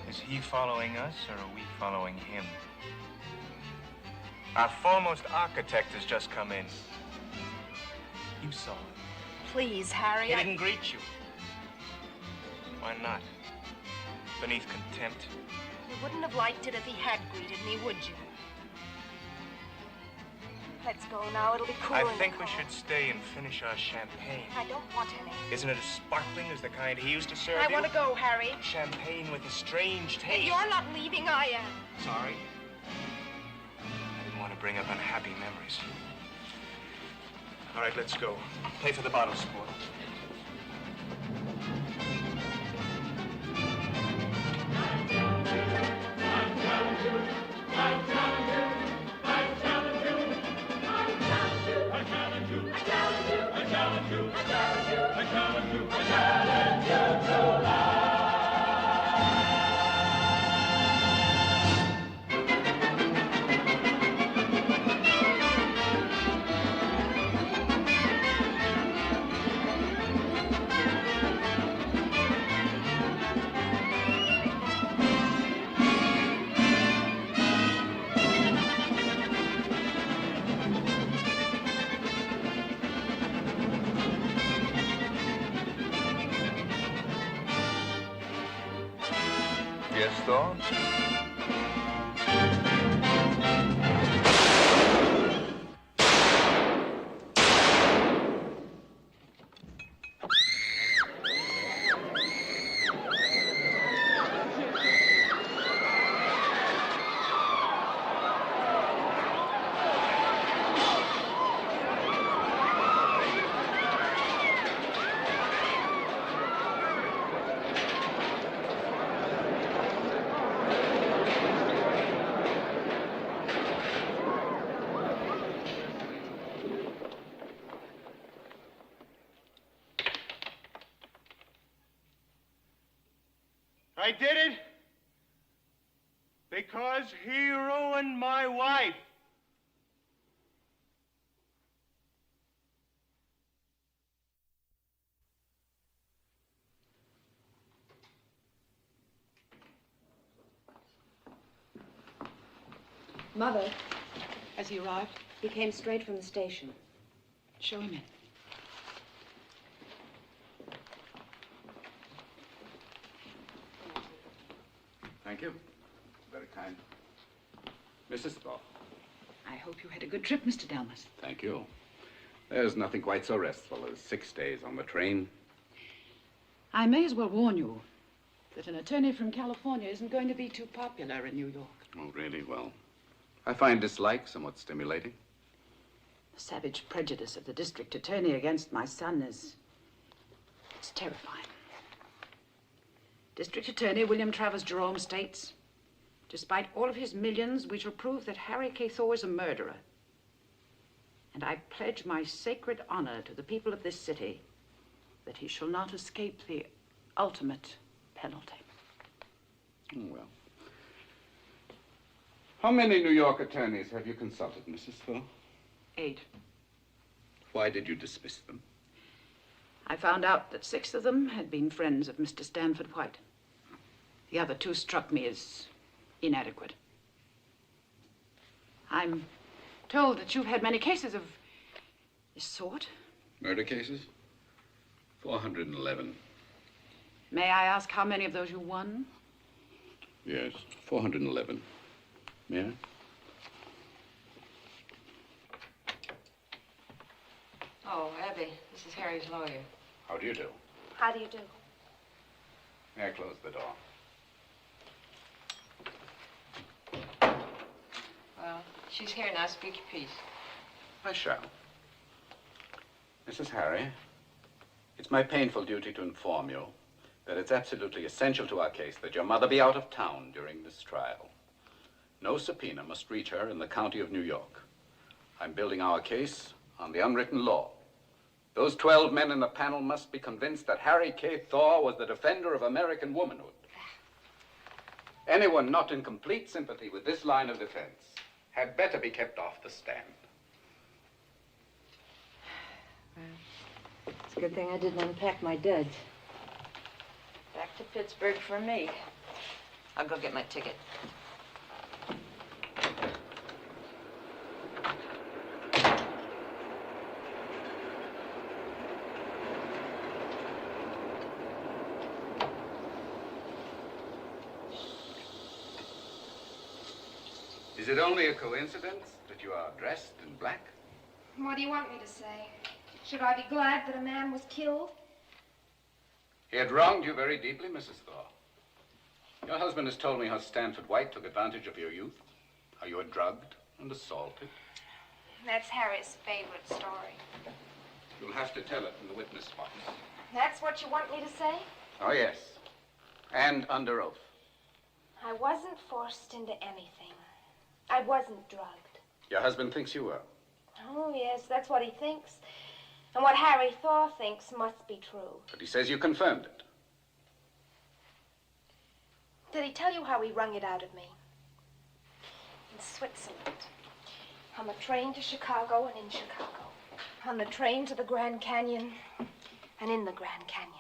[SPEAKER 20] Is he following us, or are we following him? Our foremost architect has just come in. You saw him.
[SPEAKER 11] Please, Harry,
[SPEAKER 20] He didn't greet you. Why not? Beneath contempt.
[SPEAKER 11] You wouldn't have liked it if he had greeted me, would you? Let's go now. It'll be cool.
[SPEAKER 20] I think we should stay and finish our champagne.
[SPEAKER 11] I don't want any.
[SPEAKER 20] Isn't it as sparkling as the kind he used to serve
[SPEAKER 11] I
[SPEAKER 20] you?
[SPEAKER 11] want to go, Harry.
[SPEAKER 20] Champagne with a strange taste.
[SPEAKER 11] If you're not leaving, I am.
[SPEAKER 20] Sorry. I didn't want to bring up unhappy memories. All right, let's go. Pay for the bottle, sport.
[SPEAKER 17] Yes, Thaw?
[SPEAKER 20] I did it because he ruined my wife.
[SPEAKER 10] Mother.
[SPEAKER 22] Has he arrived?
[SPEAKER 10] He came straight from the station.
[SPEAKER 22] Show him in.
[SPEAKER 19] Thank you. Very kind. Mrs. Thaw.
[SPEAKER 22] I hope you had a good trip, Mr. Delmas.
[SPEAKER 19] Thank you. There's nothing quite so restful as 6 days on the train.
[SPEAKER 22] I may as well warn you that an attorney from California isn't going to be too popular in New York.
[SPEAKER 19] Oh, really? Well, I find dislike somewhat stimulating.
[SPEAKER 22] The savage prejudice of the district attorney against my son it's terrifying. District Attorney William Travers Jerome states, despite all of his millions, we shall prove that Harry K. Thaw is a murderer. And I pledge my sacred honor to the people of this city that he shall not escape the ultimate penalty.
[SPEAKER 19] Oh, well. How many New York attorneys have you consulted, Mrs. Thaw?
[SPEAKER 22] 8.
[SPEAKER 19] Why did you dismiss them?
[SPEAKER 22] I found out that 6 of them had been friends of Mr. Stanford White. The other 2 struck me as inadequate. I'm told that you've had many cases of this sort.
[SPEAKER 19] Murder cases? 411.
[SPEAKER 22] May I ask how many of those you won?
[SPEAKER 19] Yes, 411. May I?
[SPEAKER 3] Oh, Abby, this is Harry's lawyer.
[SPEAKER 19] How do you do?
[SPEAKER 11] How do you do?
[SPEAKER 19] May I close the door?
[SPEAKER 3] Well, she's here now. Speak your piece.
[SPEAKER 19] I shall. Mrs. Harry, it's my painful duty to inform you that it's absolutely essential to our case that your mother be out of town during this trial. No subpoena must reach her in the county of New York. I'm building our case on the unwritten law. Those 12 men in the panel must be convinced that Harry K. Thaw was the defender of American womanhood. Anyone not in complete sympathy with this line of defense had better be kept off the stand.
[SPEAKER 3] Well, it's a good thing I didn't unpack my duds. Back to Pittsburgh for me. I'll go get my ticket.
[SPEAKER 19] Is it only a coincidence that you are dressed in black?
[SPEAKER 11] What do you want me to say? Should I be glad that a man was killed?
[SPEAKER 19] He had wronged you very deeply, Mrs. Thaw. Your husband has told me how Stanford White took advantage of your youth, how you were drugged and assaulted.
[SPEAKER 11] That's Harry's favorite story.
[SPEAKER 19] You'll have to tell it in the witness box.
[SPEAKER 11] That's what you want me to say?
[SPEAKER 19] Oh, yes. And under oath.
[SPEAKER 11] I wasn't forced into anything. I wasn't drugged.
[SPEAKER 19] Your husband thinks you were.
[SPEAKER 11] Oh, yes, that's what he thinks. And what Harry Thaw thinks must be true.
[SPEAKER 19] But he says you confirmed it.
[SPEAKER 11] Did he tell you how he wrung it out of me? In Switzerland. On the train to Chicago and in Chicago. On the train to the Grand Canyon and in the Grand Canyon.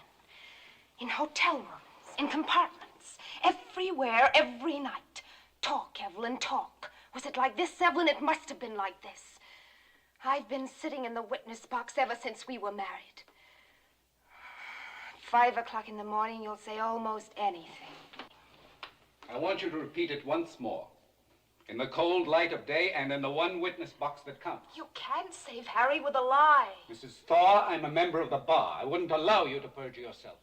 [SPEAKER 11] In hotel rooms, in compartments, everywhere, every night. Talk, Evelyn, talk. Was it like this, Evelyn? It must have been like this. I've been sitting in the witness box ever since we were married. 5 o'clock in the morning, you'll say almost anything.
[SPEAKER 19] I want you to repeat it once more. In the cold light of day and in the one witness box that counts.
[SPEAKER 11] You can't save Harry with a lie.
[SPEAKER 19] Mrs. Thaw, I'm a member of the bar. I wouldn't allow you to perjure yourself.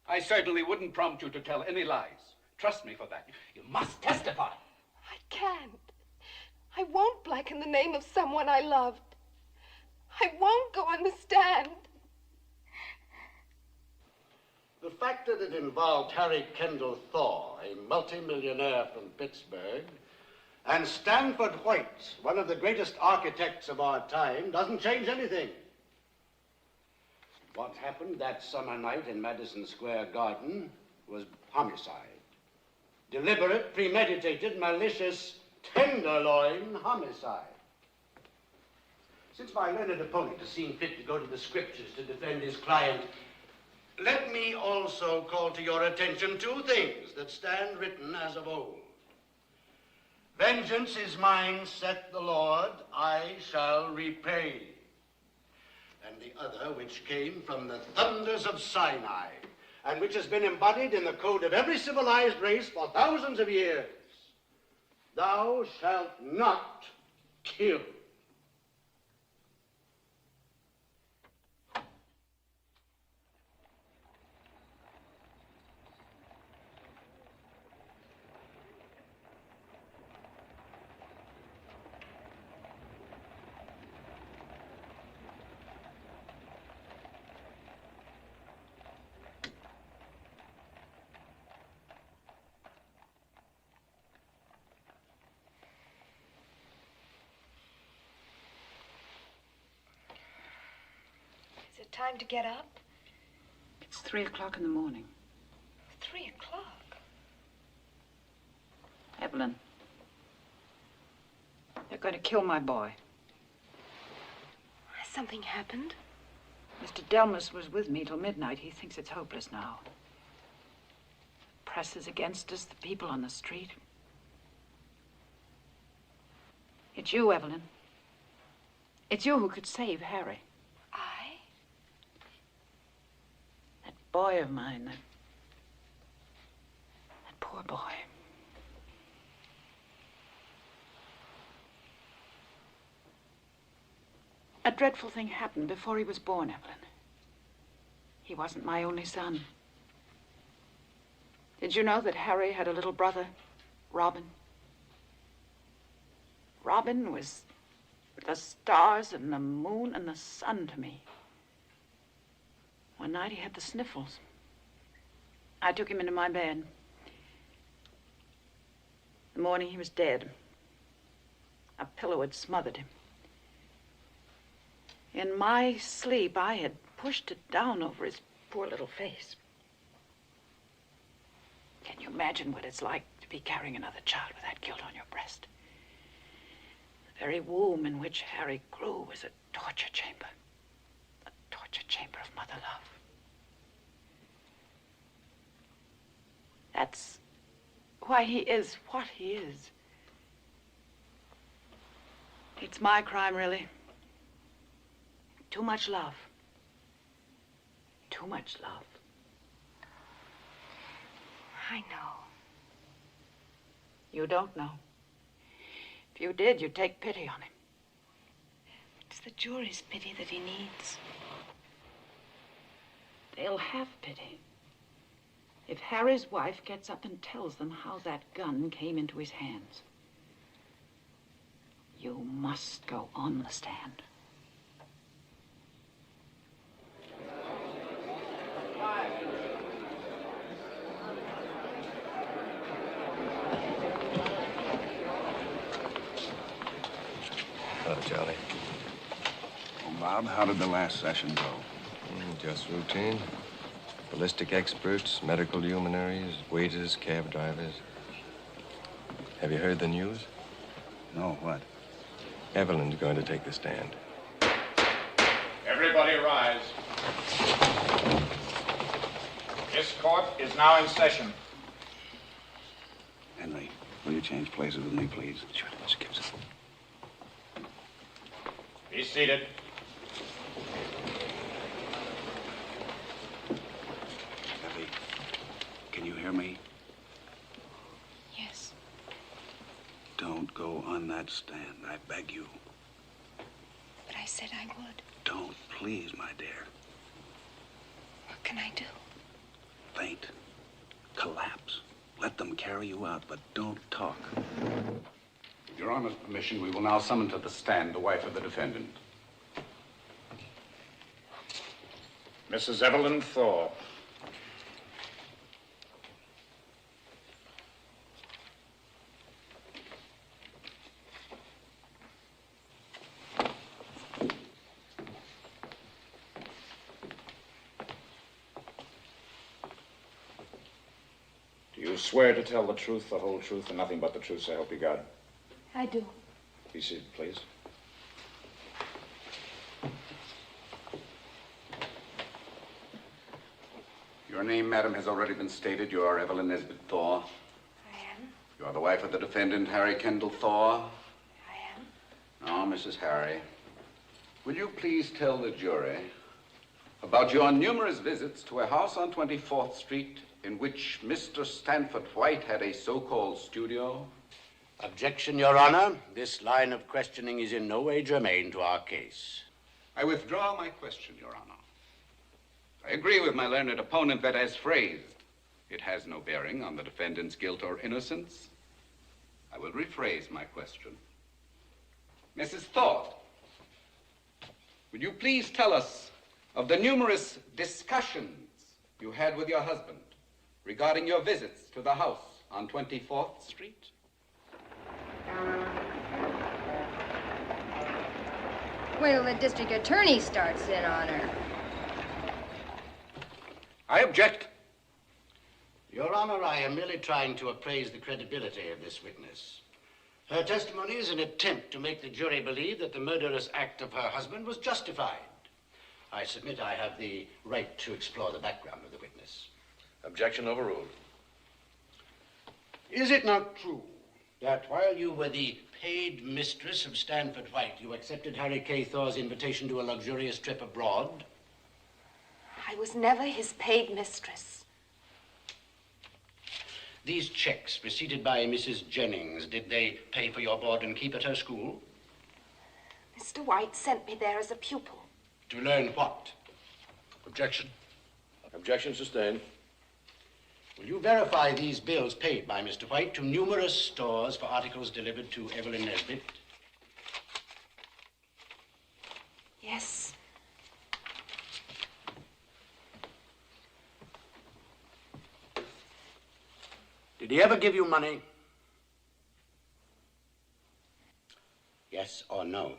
[SPEAKER 19] I certainly wouldn't prompt you to tell any lies. Trust me for that. You must testify.
[SPEAKER 11] I can't. I won't blacken the name of someone I loved. I won't go on the stand.
[SPEAKER 17] The fact that it involved Harry Kendall Thaw, a multimillionaire from Pittsburgh, and Stanford White, one of the greatest architects of our time, doesn't change anything. What happened that summer night in Madison Square Garden was homicide. Deliberate, premeditated, malicious, tenderloin homicide. Since my learned opponent has seen fit to go to the scriptures to defend his client, let me also call to your attention 2 things that stand written as of old. Vengeance is mine, saith the Lord, I shall repay. And the other, which came from the thunders of Sinai, and which has been embodied in the code of every civilized race for thousands of years. Thou shalt not kill.
[SPEAKER 11] Is it time to get up?
[SPEAKER 22] It's 3 o'clock in the morning.
[SPEAKER 11] 3 o'clock?
[SPEAKER 22] Evelyn, they're going to kill my boy.
[SPEAKER 11] Has something happened?
[SPEAKER 22] Mr. Delmas was with me till midnight. He thinks it's hopeless now. The press is against us, the people on the street. It's you, Evelyn. It's you who could save Harry.
[SPEAKER 11] I?
[SPEAKER 22] That boy of mine, that poor boy. A dreadful thing happened before he was born, Evelyn. He wasn't my only son. Did you know that Harry had a little brother, Robin? Robin was the stars and the moon and the sun to me. One night he had the sniffles. I took him into my bed. In the morning he was dead. A pillow had smothered him. In my sleep, I had pushed it down over his poor little face. Can you imagine what it's like to be carrying another child with that guilt on your breast? The very womb in which Harry grew was a torture chamber. A torture chamber of mother love. That's why he is what he is. It's my crime, really. Too much love. Too much love.
[SPEAKER 11] I know.
[SPEAKER 22] You don't know. If you did, you'd take pity on him.
[SPEAKER 11] Does
[SPEAKER 10] the jury's pity that he needs. They'll have pity if Harry's wife gets up and tells them how that gun came into his hands. You must go on the stand.
[SPEAKER 13] Hello, Charlie.
[SPEAKER 1] Oh, Bob, how did the last session go?
[SPEAKER 13] Just routine. Ballistic experts, medical luminaries, waiters, cab drivers. Have you heard the news?
[SPEAKER 1] No, what?
[SPEAKER 13] Evelyn's going to take the stand.
[SPEAKER 8] Everybody rise. This court is now in session.
[SPEAKER 1] Henry, will you change places with me, please?
[SPEAKER 13] Sure, Mr. Gibson.
[SPEAKER 8] Be seated.
[SPEAKER 1] Evie, can you hear me?
[SPEAKER 10] Yes.
[SPEAKER 1] Don't go on that stand, I beg you.
[SPEAKER 10] But I said I would.
[SPEAKER 1] Don't, please, my dear.
[SPEAKER 10] What can I do?
[SPEAKER 1] Faint. Collapse. Let them carry you out, but don't talk.
[SPEAKER 19] With Your Honor's permission, we will now summon to the stand the wife of the defendant.
[SPEAKER 8] Mrs. Evelyn Thaw. Do you swear to tell the truth, the whole truth, and nothing but the truth, so help you God?
[SPEAKER 11] I do.
[SPEAKER 8] Be seated, please.
[SPEAKER 19] Your name, madam, has already been stated. You are Evelyn Nesbit Thaw.
[SPEAKER 10] I am.
[SPEAKER 19] You are the wife of the defendant, Harry Kendall Thaw.
[SPEAKER 10] I am.
[SPEAKER 19] Now, Mrs. Harry, will you please tell the jury about your numerous visits to a house on 24th Street in which Mr. Stanford White had a so-called studio?
[SPEAKER 17] Objection, Your Honor. This line of questioning is in no way germane to our case.
[SPEAKER 19] I withdraw my question, Your Honor. I agree with my learned opponent that, as phrased, it has no bearing on the defendant's guilt or innocence. I will rephrase my question. Mrs. Thaw, would you please tell us of the numerous discussions you had with your husband regarding your visits to the house on 24th Street?
[SPEAKER 3] Wait till the district attorney starts in on her.
[SPEAKER 17] I object. Your Honor, I am merely trying to appraise the credibility of this witness. Her testimony is an attempt to make the jury believe that the murderous act of her husband was justified. I submit I have the right to explore the background of the witness.
[SPEAKER 15] Objection overruled.
[SPEAKER 17] Is it not true that while you were the paid mistress of Stanford White, you accepted Harry K. Thaw's invitation to a luxurious trip abroad?
[SPEAKER 11] I was never his paid mistress.
[SPEAKER 17] These checks receipted by Mrs. Jennings, did they pay for your board and keep at her school?
[SPEAKER 11] Mr. White sent me there as a pupil.
[SPEAKER 17] To learn what?
[SPEAKER 15] Objection. Objection sustained.
[SPEAKER 17] Will you verify these bills paid by Mr. White to numerous stores for articles delivered to Evelyn Nesbit?
[SPEAKER 11] Yes.
[SPEAKER 17] Did he ever give you money? Yes or no?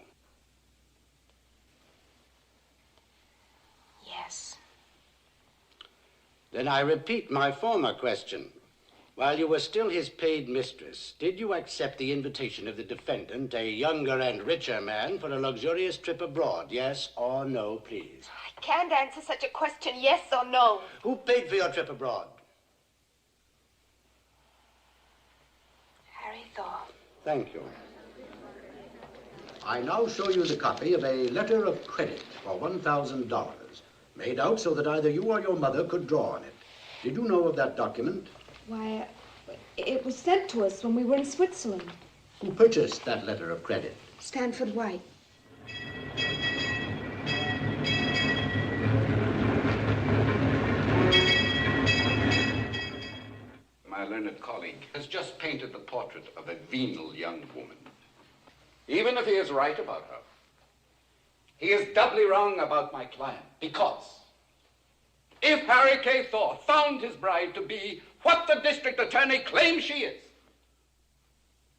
[SPEAKER 11] Yes.
[SPEAKER 17] Then I repeat my former question. While you were still his paid mistress, did you accept the invitation of the defendant, a younger and richer man, for a luxurious trip abroad? Yes or no, please?
[SPEAKER 11] I can't answer such a question, yes or no.
[SPEAKER 17] Who paid for your trip abroad?
[SPEAKER 11] Harry Thaw.
[SPEAKER 17] Thank you. I now show you the copy of a letter of credit for $1,000, made out so that either you or your mother could draw on it. Did you know of that document?
[SPEAKER 11] Why, it was sent to us when we were in Switzerland.
[SPEAKER 17] Who purchased that letter of credit?
[SPEAKER 11] Stanford White.
[SPEAKER 19] my learned colleague, has just painted the portrait of a venal young woman. Even if he is right about her, he is doubly wrong about my client, because if Harry K. Thaw found his bride to be what the district attorney claims she is,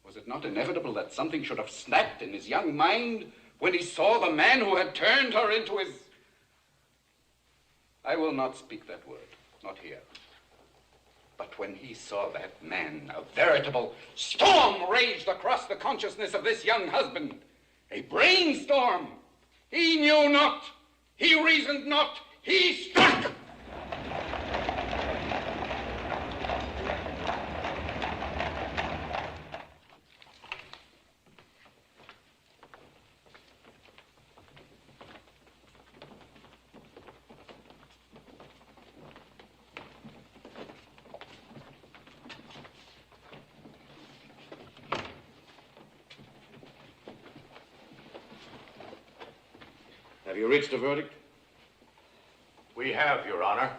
[SPEAKER 19] was it not inevitable that something should have snapped in his young mind when he saw the man who had turned her into his... I will not speak that word, not here. But when he saw that man, a veritable storm raged across the consciousness of this young husband. A brainstorm. He knew not. He reasoned not. He struck.
[SPEAKER 15] Have you reached a verdict?
[SPEAKER 2] We have, Your Honor.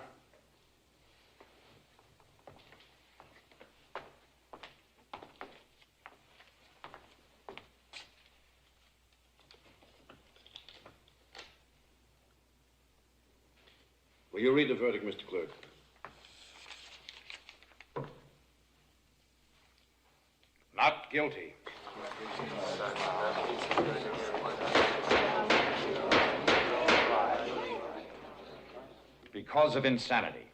[SPEAKER 15] Will you read the verdict, Mr. Clerk?
[SPEAKER 2] Not guilty. Because of insanity.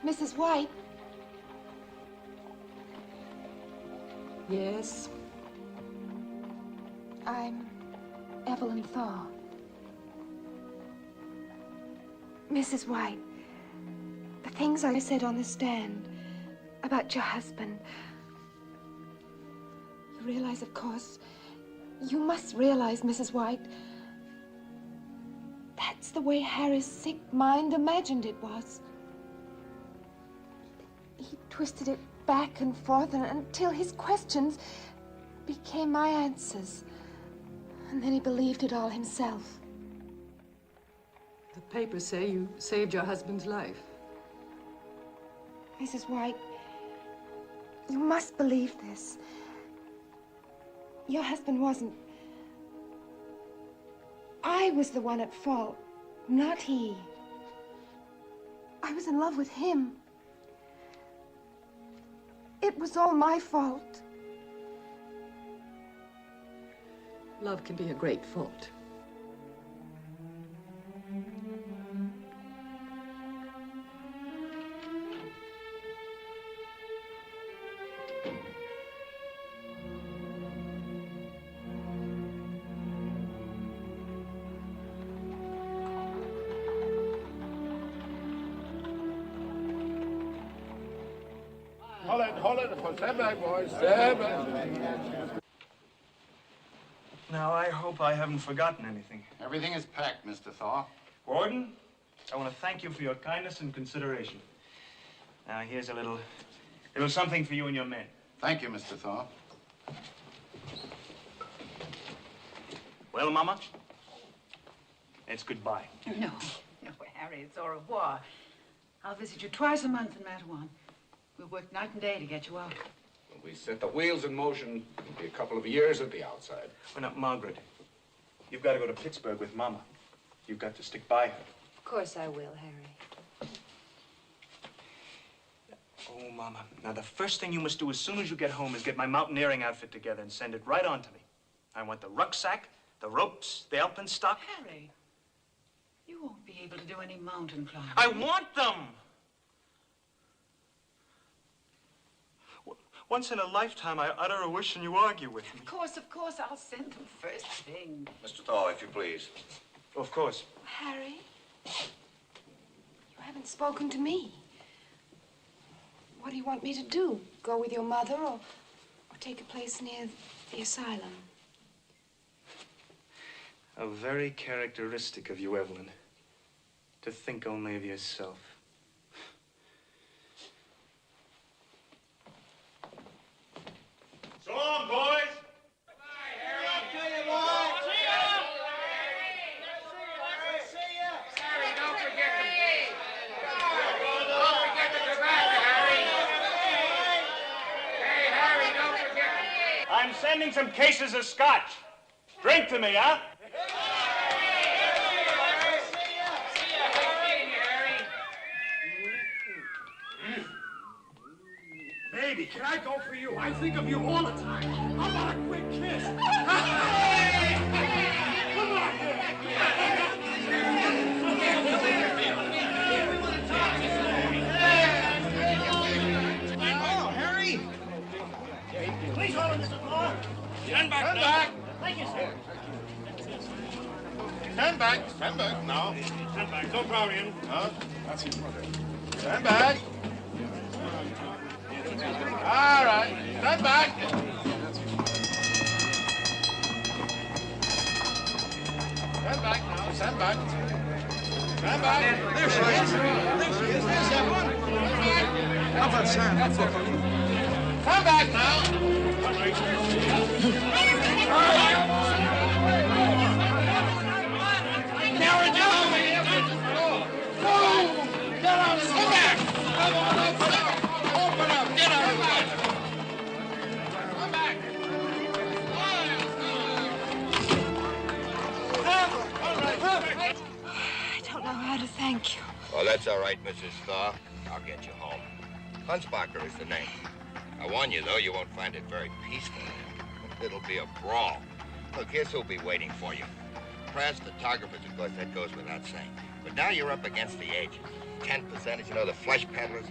[SPEAKER 11] Mrs. White?
[SPEAKER 3] Yes?
[SPEAKER 11] I'm Evelyn Thaw. Mrs. White, the things I said on the stand about your husband, you realize, of course, you must realize, Mrs. White, that's the way Harry's sick mind imagined it was. He twisted it back and forth until his questions became my answers. And then he believed it all himself.
[SPEAKER 3] The papers say you saved your husband's life.
[SPEAKER 11] Mrs. White, you must believe this. Your husband wasn't... I was the one at fault, not he. I was in love with him. It was all my fault.
[SPEAKER 3] Love can be a great fault.
[SPEAKER 17] Hold it. Stand back, boys. Stand back.
[SPEAKER 16] Now, I hope I haven't forgotten anything.
[SPEAKER 2] Everything is packed, Mr. Thaw.
[SPEAKER 16] Gordon, I want to thank you for your kindness and consideration. Now, here's a little something for you and your men.
[SPEAKER 2] Thank you, Mr. Thaw.
[SPEAKER 16] Well, Mama, it's goodbye.
[SPEAKER 22] No, Harry, it's au revoir. I'll visit you twice a month in Mattawan. We'll work night and day to get you out.
[SPEAKER 19] When we set the wheels in motion, it'll be a couple of years at the outside.
[SPEAKER 16] Well, now, Margaret, you've got to go to Pittsburgh with Mama. You've got to stick by her.
[SPEAKER 3] Of course I will, Harry.
[SPEAKER 16] Oh, Mama. Now, the first thing you must do as soon as you get home is get my mountaineering outfit together and send it right on to me. I want the rucksack, the ropes, the alpenstock.
[SPEAKER 22] Harry, you won't be able to do any mountain climbing.
[SPEAKER 16] I want them! Once in a lifetime, I utter a wish and you argue with me.
[SPEAKER 22] Of course, I'll send them first thing.
[SPEAKER 5] Mr. Thaw, if you please.
[SPEAKER 16] Of course.
[SPEAKER 11] Harry, you haven't spoken to me. What do you want me to do? Go with your mother take a place near the asylum.
[SPEAKER 16] How very characteristic of you, Evelyn, to think only of yourself.
[SPEAKER 12] So long, boys.
[SPEAKER 16] I'm sending some cases of scotch. Drink to me, huh?
[SPEAKER 17] Baby, can I go for you? I think of you all the time. How about a quick kiss? Come on,
[SPEAKER 6] Oh, Harry!
[SPEAKER 17] Please hold Mr. Thaw.
[SPEAKER 6] Stand back
[SPEAKER 17] Stand
[SPEAKER 6] now.
[SPEAKER 17] back. Thank you, sir.
[SPEAKER 6] Stand back. Stand back now.
[SPEAKER 17] Stand back. Don't crowd in.
[SPEAKER 6] Huh? That's his mother. Stand back. All right. Stand back. Stand back now. Stand back. Stand back.
[SPEAKER 17] There she is. There she is. There's Evelyn.
[SPEAKER 6] How about Sam? Stand back now.
[SPEAKER 17] Narrow it down.
[SPEAKER 6] Go! Get out! Come back! Come on, open up! Open up! Get out of there! Come back!
[SPEAKER 11] I don't know how to thank you.
[SPEAKER 7] Well, that's all right, Mrs. Thaw. I'll get you home. Huntsbacher is the name. I warn you, though, you won't find it very peaceful. It'll be a brawl. Look, here's who'll be waiting for you. Press, photographers, of course, that goes without saying. But now you're up against the agents. 10%, you know, the flesh peddlers.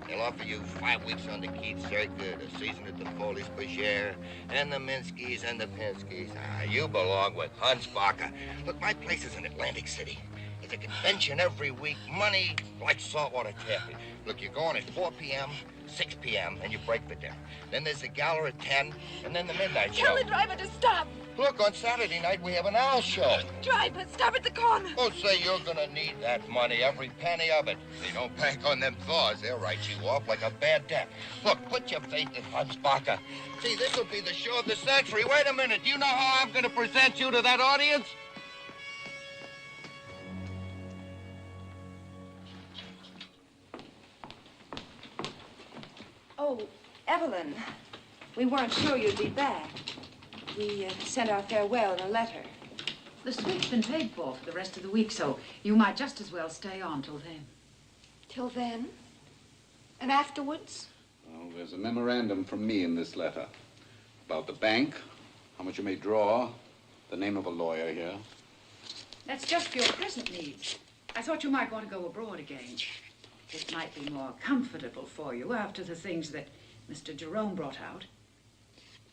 [SPEAKER 7] They'll offer you 5 weeks on the Keats circuit, a season at the Folies Bergère, and the Minskys and the Pinskys. You belong with Huntsbacher. Look, my place is in Atlantic City. There's a convention every week, money like saltwater taffy. Look, you're going at 4 p.m., 6 p.m., and you break for dinner. Then there's the gala at 10, and then the midnight show.
[SPEAKER 11] Tell the driver to stop.
[SPEAKER 7] Look, on Saturday night, we have an owl show.
[SPEAKER 11] Driver, stop at the corner.
[SPEAKER 7] Oh, say, you're gonna need that money, every penny of it. They don't bank on them Thaws. They'll write you off like a bad debt. Look, put your faith in Huntsbacher. See, this will be the show of the century. Wait a minute. Do you know how I'm gonna present you to that audience?
[SPEAKER 10] Oh, Evelyn, we weren't sure you'd be back. We sent our farewell in a letter.
[SPEAKER 22] The suite's been paid for the rest of the week, so you might just as well stay on till then.
[SPEAKER 11] Till then? And afterwards?
[SPEAKER 19] Well, there's a memorandum from me in this letter about the bank, how much you may draw, the name of a lawyer here.
[SPEAKER 22] That's just for your present needs. I thought you might want to go abroad again. It might be more comfortable for you after the things that Mr. Jerome brought out.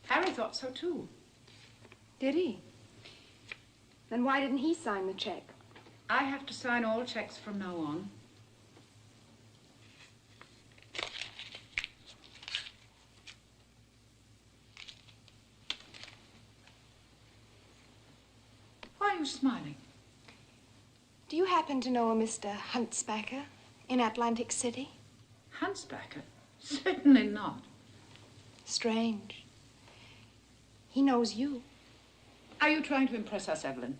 [SPEAKER 22] Harry thought so, too.
[SPEAKER 11] Did he? Then why didn't he sign the check?
[SPEAKER 22] I have to sign all checks from now on. Why are you smiling?
[SPEAKER 11] Do you happen to know a Mr. Huntsbacher in Atlantic City?
[SPEAKER 22] Huntsbacher? Certainly not.
[SPEAKER 11] Strange. He knows you.
[SPEAKER 22] Are you trying to impress us, Evelyn?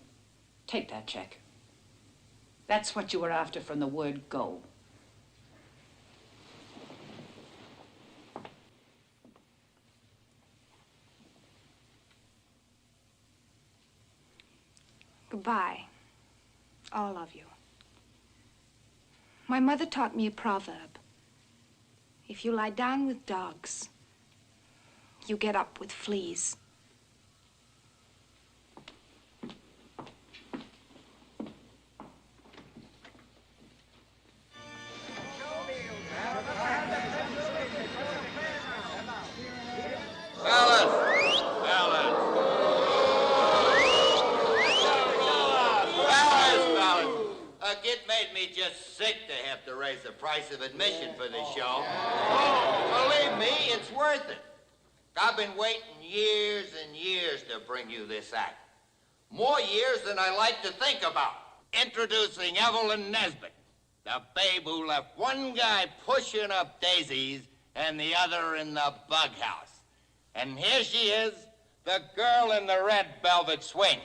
[SPEAKER 22] Take that check. That's what you were after from the word go.
[SPEAKER 11] Goodbye, all of you. My mother taught me a proverb. If you lie down with dogs, you get up with fleas.
[SPEAKER 21] It made me just sick to have to raise the price of admission for this show. Oh, believe me, it's worth it. I've been waiting years and years to bring you this act. More years than I like to think about. Introducing Evelyn Nesbit, the babe who left one guy pushing up daisies and the other in the bug house. And here she is, the girl in the red velvet swing.